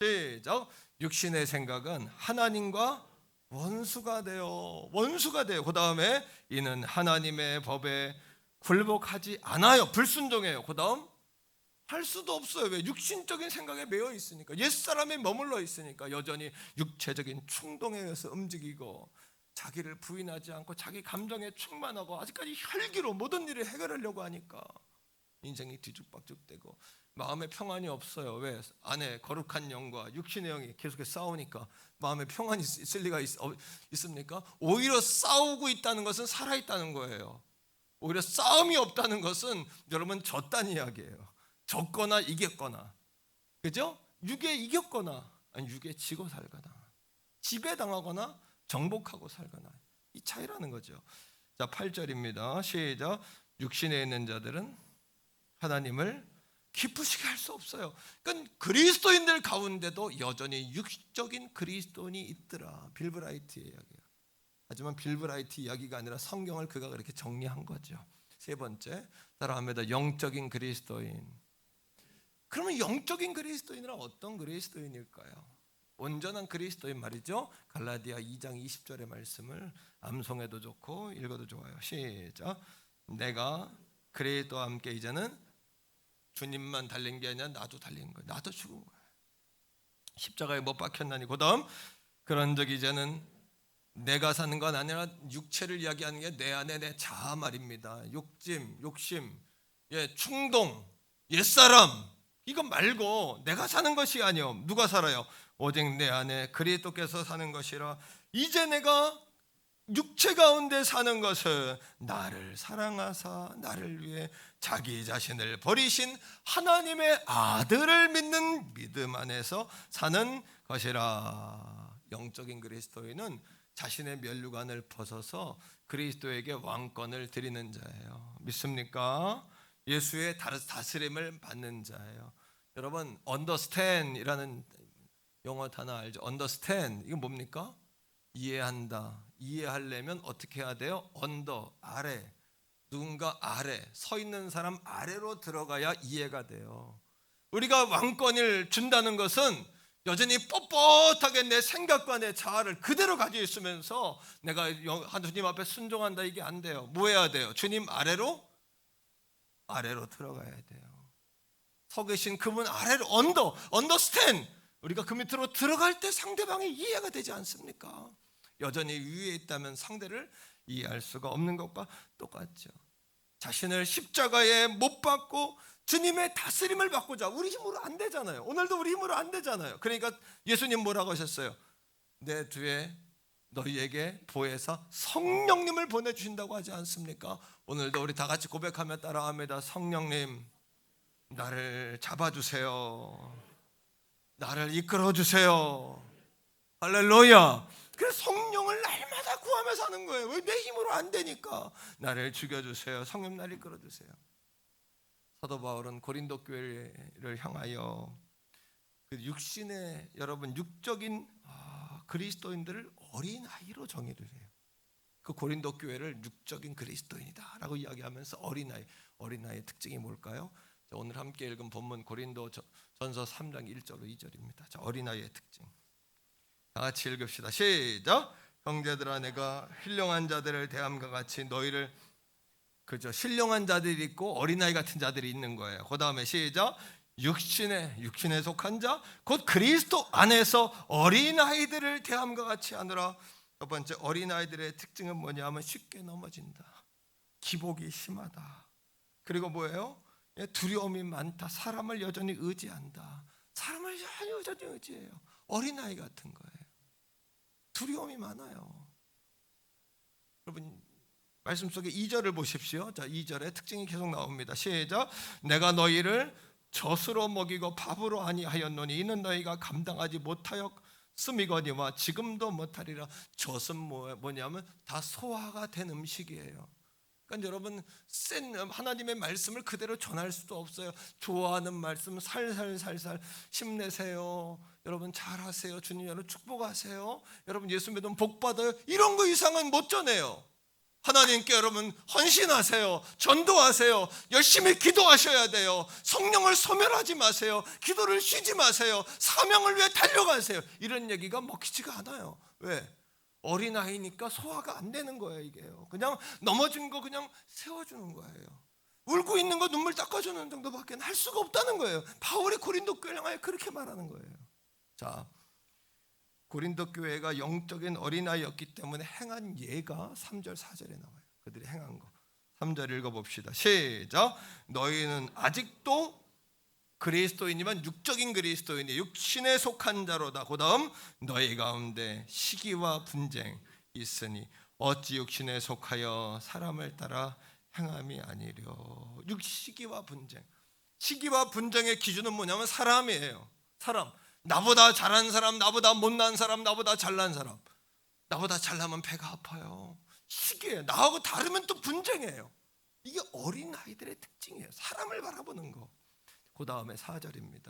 C: 시작. 육신의 생각은 하나님과 원수가 돼요. 그 다음에 이는 하나님의 법에 굴복하지 않아요. 불순종해요. 그 다음 할 수도 없어요. 왜? 육신적인 생각에 매여 있으니까, 옛사람에 머물러 있으니까 여전히 육체적인 충동에 의해서 움직이고, 자기를 부인하지 않고 자기 감정에 충만하고 아직까지 혈기로 모든 일을 해결하려고 하니까 인생이 뒤죽박죽되고 마음에 평안이 없어요. 왜? 안에 거룩한 영과 육신의 영이 계속해서 싸우니까 마음에 평안이 있을 리가 있습니까? 오히려 싸우고 있다는 것은 살아있다는 거예요. 오히려 싸움이 없다는 것은 여러분 졌다는 이야기예요. 졌거나 이겼거나, 그죠? 육에 이겼거나 아니 육에 지고 살거나, 지배당하거나 정복하고 살거나, 이 차이라는 거죠. 자, 8절입니다. 시작. 육신에 있는 자들은 하나님을 기쁘시게 할 수 없어요. 그러니까 그리스도인들 가운데도 여전히 육적인 그리스도인이 있더라. 빌 브라이트의 이야기예요. 하지만 빌 브라이트 이야기가 아니라 성경을 그가 그렇게 정리한 거죠. 세 번째, 따라합니다. 영적인 그리스도인. 그러면 영적인 그리스도인은 어떤 그리스도인일까요? 온전한 그리스도인 말이죠. 갈라디아 2장 20절의 말씀을 암송해도 좋고 읽어도 좋아요. 시작. 내가 그리스도와 함께 이제는 주님만 달린 게 아니라 나도 달린 거예요. 나도 죽은 거예요. 십자가에 못 박혔나니. 그 다음, 그런 적 이제는 내가 사는 건 아니라 육체를 이야기하는 게 내 안에 내 자아 말입니다. 욕심, 충동, 옛사람, 이거 말고 내가 사는 것이 아니요. 누가 살아요? 오직 내 안에 그리스도께서 사는 것이라. 이제 내가 육체 가운데 사는 것은 나를 사랑하사 나를 위해 자기 자신을 버리신 하나님의 아들을 믿는 믿음 안에서 사는 것이라. 영적인 그리스도인은 자신의 면류관을 벗어서 그리스도에게 왕권을 드리는 자예요. 믿습니까? 예수의 다스림을 받는 자예요. 여러분, understand이라는 영어 단어 알죠? understand, 이게 뭡니까? 이해한다. 이해하려면 어떻게 해야 돼요? under, 아래, 누군가 아래, 서 있는 사람 아래로 들어가야 이해가 돼요. 우리가 왕권을 준다는 것은 여전히 뻣뻣하게 내 생각과 내 자아를 그대로 가지고 있으면서 내가 주님 앞에 순종한다, 이게 안 돼요. 뭐 해야 돼요? 주님 아래로 들어가야 돼요. 서 계신 그분 아래로 understand, 우리가 그 밑으로 들어갈 때 상대방이 이해가 되지 않습니까? 여전히 위에 있다면 상대를 이해할 수가 없는 것과 똑같죠. 자신을 십자가에 못 박고 주님의 다스림을 받고자, 우리 힘으로 안 되잖아요. 오늘도 우리 힘으로 안 되잖아요. 그러니까 예수님 뭐라고 하셨어요? 내 뒤에 너희에게 보혜사 성령님을 보내주신다고 하지 않습니까? 오늘도 우리 다 같이 고백하며 따라합니다. 성령님, 나를 잡아주세요. 나를 이끌어주세요. 할렐루야. 그래서 성령을 날마다 구하며 사는 거예요. 왜? 내 힘으로 안 되니까. 나를 죽여주세요. 성령, 나를 이끌어주세요. 사도 바울은 고린도 교회를 향하여 그 육신의, 여러분, 육적인 그리스도인들을 어린아이로 정의를 해요. 그 고린도 교회를 육적인 그리스도인이다 라고 이야기하면서 어린아이의 특징이 뭘까요? 자, 오늘 함께 읽은 본문 고린도 전서 3장 1절 2절입니다. 자, 어린아이의 특징 다 같이 읽읍시다. 시작. 형제들아, 내가 힐령한 자들을 대함과 같이 너희를, 그죠, 신령한 자들이 있고 어린아이 같은 자들이 있는 거예요. 그 다음에 시작. 육신에 속한 자 곧 그리스도 안에서 어린아이들을 대함과 같이 하느라. 첫 번째, 어린아이들의 특징은 뭐냐면 쉽게 넘어진다, 기복이 심하다, 그리고 뭐예요? 두려움이 많다, 사람을 여전히 의지한다. 사람을 여전히 의지해요. 어린아이 같은 거예요. 두려움이 많아요. 여러분, 말씀 속에 2절을 보십시오. 자, 2절의 특징이 계속 나옵니다. 시작. 내가 너희를 젖으로 먹이고 밥으로 아니하였노니 이는 너희가 감당하지 못하였음이거니와 지금도 못하리라. 젖은 뭐냐면 다 소화가 된 음식이에요. 그러니까 여러분, 센 하나님의 말씀을 그대로 전할 수도 없어요. 좋아하는 말씀 살살 힘내세요. 여러분 잘하세요. 주님 여러분 축복하세요. 여러분 예수 믿으면 복 받아요. 이런 거 이상은 못 전해요. 하나님께 여러분 헌신하세요. 전도하세요. 열심히 기도하셔야 돼요. 성령을 소멸하지 마세요. 기도를 쉬지 마세요. 사명을 위해 달려가세요. 이런 얘기가 먹히지가 않아요. 왜? 어린아이니까 소화가 안 되는 거예요. 이게요. 그냥 넘어진 거 그냥 세워주는 거예요. 울고 있는 거 눈물 닦아주는 정도밖에 할 수가 없다는 거예요. 바울이 고린도 교회에 향하여 그렇게 말하는 거예요. 자, 고린도 교회가 영적인 어린아이였기 때문에 행한 예가 3절 4절에 나와요. 그들이 행한 거 3절 읽어봅시다. 시작. 너희는 아직도 그리스도인이면 육적인 그리스도인이 육신에 속한 자로다. 그 다음, 너희 가운데 시기와 분쟁 있으니 어찌 육신에 속하여 사람을 따라 행함이 아니려. 시기와 분쟁, 시기와 분쟁의 기준은 뭐냐면 사람이에요. 사람, 나보다 잘한 사람, 나보다 못난 사람, 나보다 잘난 사람. 나보다 잘나면 배가 아파요. 시기예요. 나하고 다르면 또 분쟁이에요. 이게 어린아이들의 특징이에요. 사람을 바라보는 거. 그 다음에 4절입니다.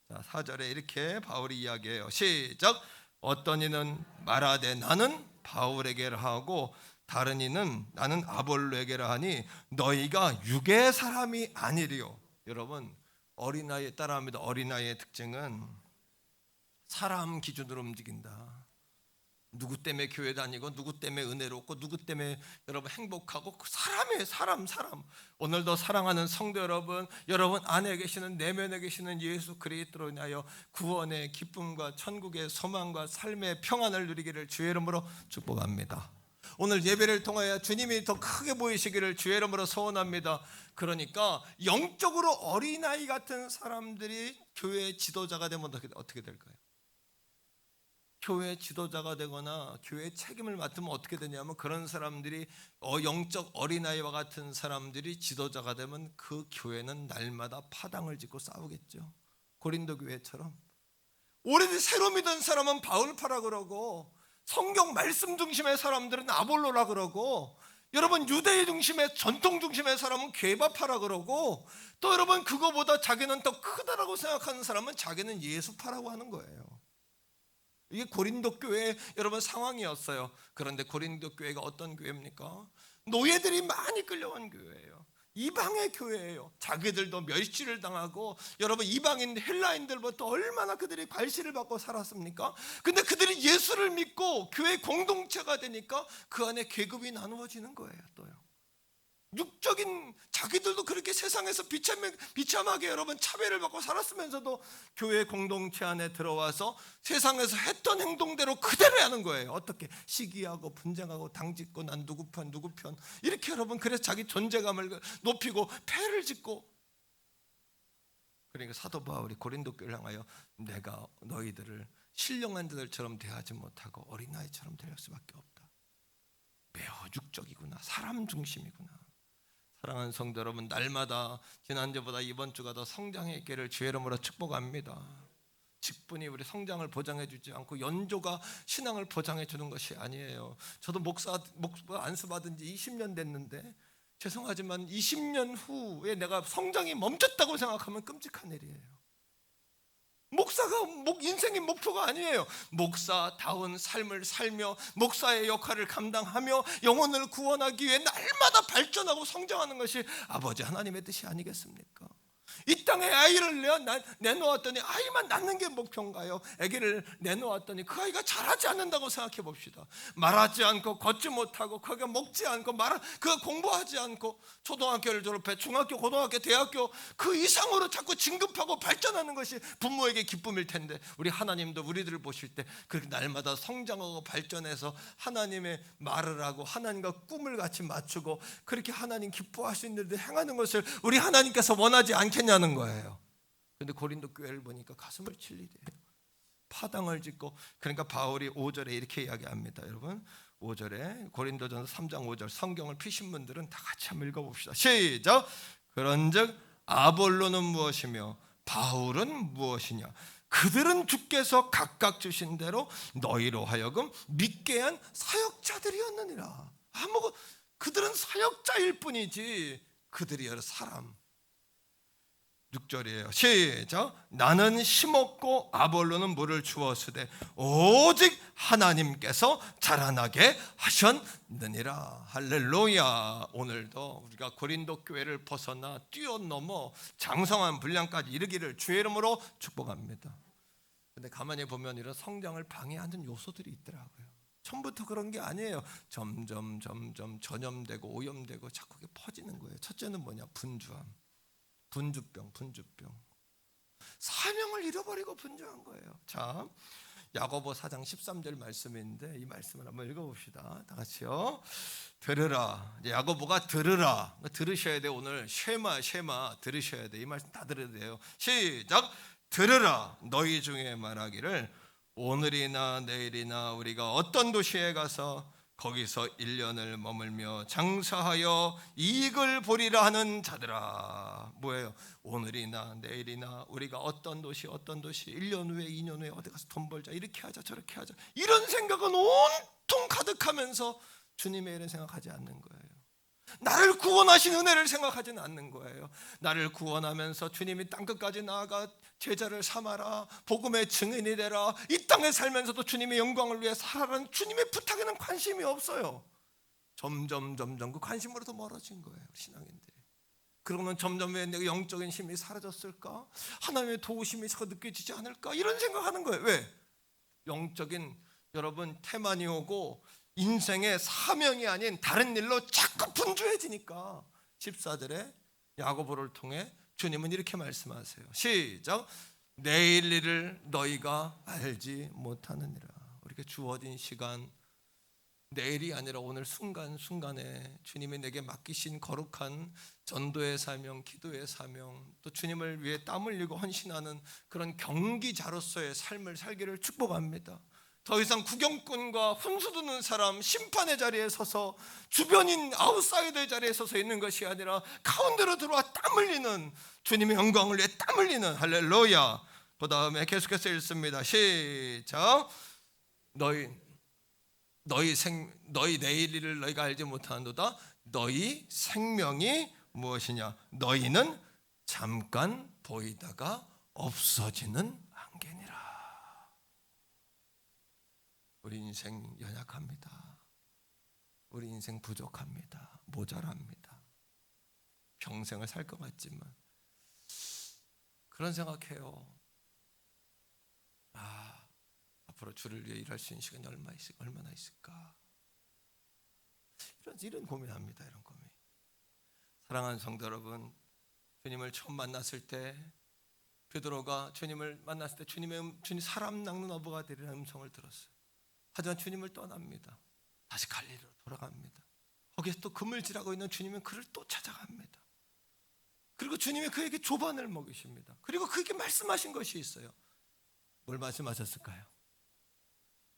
C: 자, 4절에 이렇게 바울이 이야기해요. 시작. 어떤 이는 말하되 나는 바울에게라 하고 다른 이는 나는 아볼로에게라 하니 너희가 육의 사람이 아니리요. 여러분, 어린아이에 따라합니다. 어린아이의 특징은 사람 기준으로 움직인다. 누구 때문에 교회 다니고 누구 때문에 은혜롭고 누구 때문에 여러분 행복하고 사람이에요. 사람. 오늘도 사랑하는 성도 여러분, 여러분 안에 계시는 내면에 계시는 예수 그리스도로 인하여 구원의 기쁨과 천국의 소망과 삶의 평안을 누리기를 주의 이름으로 축복합니다. 오늘 예배를 통하여 주님이 더 크게 보이시기를 주의 이름으로 소원합니다. 그러니까 영적으로 어린아이 같은 사람들이 교회 지도자가 되면 어떻게 될까요? 교회 지도자가 되거나 교회 책임을 맡으면 어떻게 되냐면 그런 사람들이 영적 어린아이와 같은 사람들이 지도자가 되면 그 교회는 날마다 파당을 짓고 싸우겠죠. 고린도 교회처럼. 오래전 새로 믿은 사람은 바울파라 그러고 성경 말씀 중심의 사람들은 아볼로라 그러고, 여러분 유대의 중심의 전통 중심의 사람은 괴바파라 그러고, 또 여러분 그거보다 자기는 더 크다라고 생각하는 사람은 자기는 예수파라고 하는 거예요. 이게 고린도 교회의 여러분 상황이었어요. 그런데 고린도 교회가 어떤 교회입니까? 노예들이 많이 끌려온 교회예요. 이방의 교회예요. 자기들도 멸시를 당하고, 여러분 이방인 헬라인들부터 얼마나 그들이 괄시를 받고 살았습니까? 근데 그들이 예수를 믿고 교회 공동체가 되니까 그 안에 계급이 나누어지는 거예요. 또요, 육적인 자기들도 그렇게 세상에서 비참하게 여러분 차별을 받고 살았으면서도 교회 공동체 안에 들어와서 세상에서 했던 행동대로 그대로 하는 거예요. 어떻게? 시기하고 분쟁하고 당짓고 난 누구 편 누구 편 이렇게 여러분, 그래서 자기 존재감을 높이고 패를 짓고. 그러니까 사도 바울이 고린도 교회를 향하여 내가 너희들을 신령한 자들처럼 대하지 못하고 어린아이처럼 대할 수밖에 없다. 매우 육적이구나, 사람 중심이구나. 사랑하는 성도 여러분, 날마다 지난주보다 이번 주가 더 성장의 있기를 주의 이름으로 축복합니다. 직분이 우리 성장을 보장해 주지 않고 연조가 신앙을 보장해 주는 것이 아니에요. 저도 목사 안수 받은 지 20년 됐는데 죄송하지만 20년 후에 내가 성장이 멈췄다고 생각하면 끔찍한 일이에요. 목사가 인생의 목표가 아니에요. 목사다운 삶을 살며 목사의 역할을 감당하며 영혼을 구원하기 위해 날마다 발전하고 성장하는 것이 아버지 하나님의 뜻이 아니겠습니까? 이 땅에 아이를 내놓았더니 아이만 낳는 게 목표인가요? 아기를 내놓았더니 그 아이가 자라지 않는다고 생각해 봅시다. 말하지 않고 걷지 못하고 그가 먹지 않고 그가 공부하지 않고 초등학교를 졸업해 중학교, 고등학교, 대학교 그 이상으로 자꾸 진급하고 발전하는 것이 부모에게 기쁨일 텐데, 우리 하나님도 우리들을 보실 때 그렇게 날마다 성장하고 발전해서 하나님의 말을 하고 하나님과 꿈을 같이 맞추고 그렇게 하나님 기뻐하시는 일들 행하는 것을 우리 하나님께서 원하지 않겠냐는 거예요. 그런데 고린도 교회를 보니까 가슴을 칠 일이에요. 파당을 짓고. 그러니까 바울이 5절에 이렇게 이야기합니다. 여러분 5절에 고린도전서 3장 5절 성경을 피신 분들은 다 같이 한번 읽어봅시다. 시작. 그런즉 아볼로는 무엇이며 바울은 무엇이냐? 그들은 주께서 각각 주신 대로 너희로 하여금 믿게 한 사역자들이었느니라. 그들은 사역자일 뿐이지 그들이 여러 사람. 6절이에요. 시작. 나는 심었고 아볼로는 물을 주었으되 오직 하나님께서 자라나게 하셨느니라. 할렐루야. 오늘도 우리가 고린도 교회를 벗어나 뛰어넘어 장성한 분량까지 이르기를 주의 이름으로 축복합니다. 근데 가만히 보면 이런 성장을 방해하는 요소들이 있더라고요. 처음부터 그런 게 아니에요. 점점 전염되고 오염되고 자꾸 퍼지는 거예요. 첫째는 뭐냐? 분주병. 사명을 잃어버리고 분주한 거예요. 자, 야고보 4장 13절 말씀인데 이 말씀을 한번 읽어봅시다. 다 같이요. 들으라. 야고보가 들으라. 들으셔야 돼. 오늘 쉐마 들으셔야 돼. 이 말씀 다 들어야 돼요. 시작. 들으라. 너희 중에 말하기를 오늘이나 내일이나 우리가 어떤 도시에 가서 거기서 1년을 머물며 장사하여 이익을 보리라 하는 자들아. 뭐예요? 오늘이나 내일이나 우리가 어떤 도시 1년 후에 2년 후에 어디 가서 돈 벌자, 이렇게 하자 저렇게 하자, 이런 생각은 온통 가득하면서 주님의 일은 생각하지 않는 거예요. 나를 구원하신 은혜를 생각하지는 않는 거예요. 나를 구원하면서 주님이 땅끝까지 나아가 제자를 삼아라, 복음의 증인이 되라, 이 땅에 살면서도 주님의 영광을 위해 살아라는 주님의 부탁에는 관심이 없어요. 점점 그 관심으로도 멀어진 거예요, 신앙인들이. 그러고는 점점 왜 내가 영적인 힘이 사라졌을까? 하나님의 도우심이 자꾸 느껴지지 않을까? 이런 생각하는 거예요. 왜? 영적인 여러분 태만이 오고 인생의 사명이 아닌 다른 일로 자꾸 분주해지니까 14절에 야고보를 통해 주님은 이렇게 말씀하세요. 시작. 내일 일을 너희가 알지 못하느니라. 이렇게 주어진 시간, 내일이 아니라 오늘 순간순간에 주님이 내게 맡기신 거룩한 전도의 사명, 기도의 사명, 또 주님을 위해 땀 흘리고 헌신하는 그런 경기자로서의 삶을 살기를 축복합니다. 더 이상 구경꾼과 훈수 두는 사람, 심판의 자리에 서서 주변인 아웃사이더의 자리에 서서 있는 것이 아니라 가운데로 들어와 땀 흘리는, 주님의 영광을 위해 땀 흘리는, 할렐루야. 그 다음에 계속해서 읽습니다. 시작. 너희 너희 내일을 너희가 알지 못하는도다. 너희 생명이 무엇이냐? 너희는 잠깐 보이다가 없어지는 안개니라. 우리 인생 연약합니다. 우리 인생 부족합니다. 모자랍니다. 평생을 살 것 같지만 그런 생각해요. 앞으로 주를 위해 일할 수 있는 시간이 얼마나 있을까? 이런 고민합니다. 이런 고민. 사랑하는 성도 여러분, 주님을 처음 만났을 때 베드로가 주님을 만났을 때 주님 사람 낚는 어부가 되리라는 음성을 들었어요. 하지만 주님을 떠납니다. 다시 갈릴리로 돌아갑니다. 거기서 또 그물질하고 있는 주님은 그를 또 찾아갑니다. 그리고 주님이 그에게 조반을 먹이십니다. 그리고 그에게 말씀하신 것이 있어요. 뭘 말씀하셨을까요?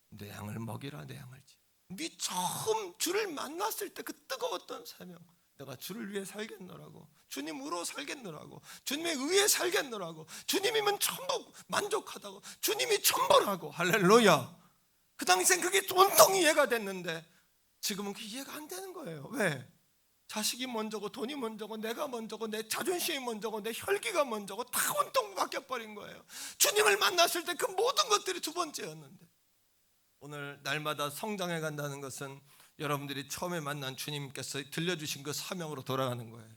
C: 내 양을 먹이라. 내 양을 지라. 네 처음 주를 만났을 때 그 뜨거웠던 사명, 내가 주를 위해 살겠노라고, 주님으로 살겠노라고, 주님에 의해 살겠노라고, 주님이면 전부 만족하다고, 주님이 전부라고. 할렐루야. 그 당시엔 그게 온통 이해가 됐는데 지금은 그게 이해가 안 되는 거예요. 왜? 자식이 먼저고 돈이 먼저고 내가 먼저고 내 자존심이 먼저고 내 혈기가 먼저고 다 온통 바뀌어버린 거예요. 주님을 만났을 때 그 모든 것들이 두 번째였는데, 오늘 날마다 성장해 간다는 것은 여러분들이 처음에 만난 주님께서 들려주신 그 사명으로 돌아가는 거예요.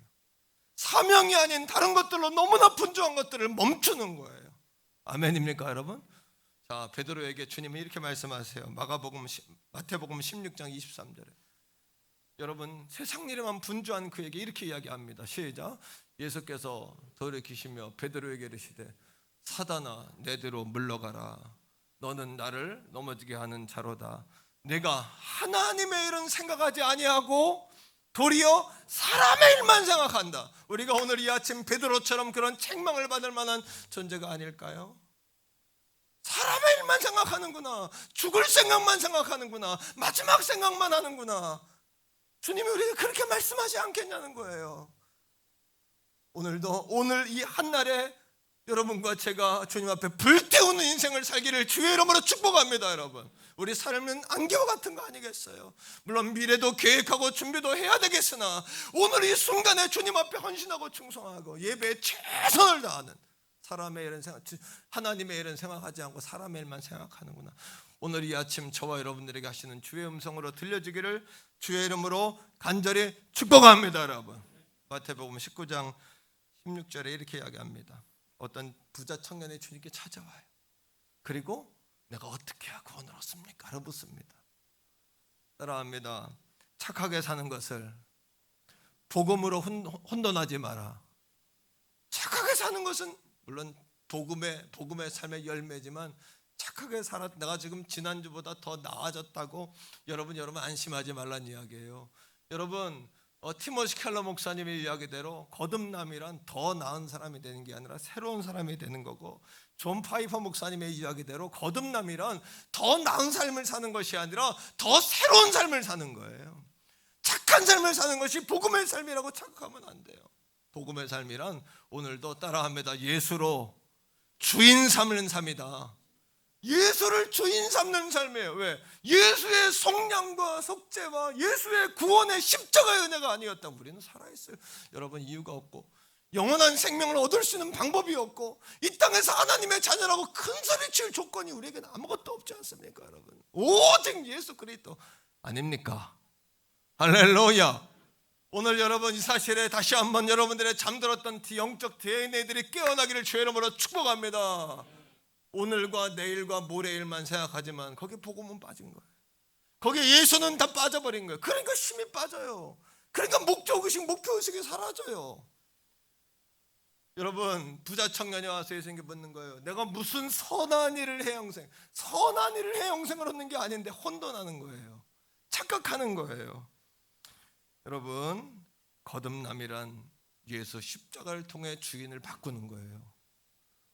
C: 사명이 아닌 다른 것들로 너무나 분주한 것들을 멈추는 거예요. 아멘입니까 여러분? 자, 베드로에게 주님은 이렇게 말씀하세요. 마태복음 16장 23절에 여러분, 세상 일에만 분주한 그에게 이렇게 이야기합니다. 시작. 예수께서 돌이키시며 베드로에게 이르시되 사단아 내대로 물러가라. 너는 나를 넘어지게 하는 자로다. 내가 하나님의 일은 생각하지 아니하고 도리어 사람의 일만 생각한다. 우리가 오늘 이 아침 베드로처럼 그런 책망을 받을 만한 존재가 아닐까요? 사람의 일만 생각하는구나. 죽을 생각만 생각하는구나. 마지막 생각만 하는구나. 주님이 우리에게 그렇게 말씀하지 않겠냐는 거예요. 오늘 이 한날에 여러분과 제가 주님 앞에 불태우는 인생을 살기를 주의 이름으로 축복합니다. 여러분, 우리 삶은 안개와 같은 거 아니겠어요? 물론 미래도 계획하고 준비도 해야 되겠으나 오늘 이 순간에 주님 앞에 헌신하고 충성하고 예배에 최선을 다하는, 사람의 일은 하나님의 일은 생각하지 않고 사람의 일만 생각하는구나. 오늘 이 아침 저와 여러분들에게 하시는 주의 음성으로 들려주기를 주의 이름으로 간절히 축복합니다. 여러분, 마태복음 19장 16절에 이렇게 이야기합니다. 어떤 부자 청년이 주님께 찾아와요. 그리고 내가 어떻게 해야 구원을 얻습니까? 라고 묻습니다. 따라합니다. 착하게 사는 것을 복음으로 혼돈하지 마라. 착하게 사는 것은 물론 복음의 삶의 열매지만 착하게 살아. 내가 지금 지난주보다 더 나아졌다고 여러분 안심하지 말란 이야기예요. 여러분, 티모시 켈러 목사님의 이야기대로 거듭남이란 더 나은 사람이 되는 게 아니라 새로운 사람이 되는 거고, 존 파이퍼 목사님의 이야기대로 거듭남이란 더 나은 삶을 사는 것이 아니라 더 새로운 삶을 사는 거예요. 착한 삶을 사는 것이 복음의 삶이라고 착각하면 안 돼요. 복음의 삶이란 오늘도 따라합니다. 예수로 주인 삼는 삶이다. 예수를 주인 삼는 삶이에요. 왜? 예수의 속량과 속죄와 예수의 구원의 십자가의 은혜가 아니었다면 우리는 살아있어요. 여러분, 이유가 없고 영원한 생명을 얻을 수 있는 방법이 없고 이 땅에서 하나님의 자녀라고 큰 소리칠 조건이 우리에게는 아무것도 없지 않습니까? 여러분, 오직 예수 그리스도 아닙니까? 할렐루야. 오늘 여러분 이 사실에 다시 한번 여러분들의 잠들었던 영적 DNA들이 깨어나기를 주의 이름으로 축복합니다. 오늘과 내일과 모레일만 생각하지만 거기에 복음은 빠진 거예요. 거기에 예수는 다 빠져버린 거예요. 그러니까 힘이 빠져요. 그러니까 목표의식이 사라져요. 여러분, 부자 청년이 와서 예수님께 묻는 거예요. 내가 무슨 선한 일을 해 영생을 얻는 게 아닌데 혼돈하는 거예요. 착각하는 거예요. 여러분, 거듭남이란 예수 십자가를 통해 주인을 바꾸는 거예요.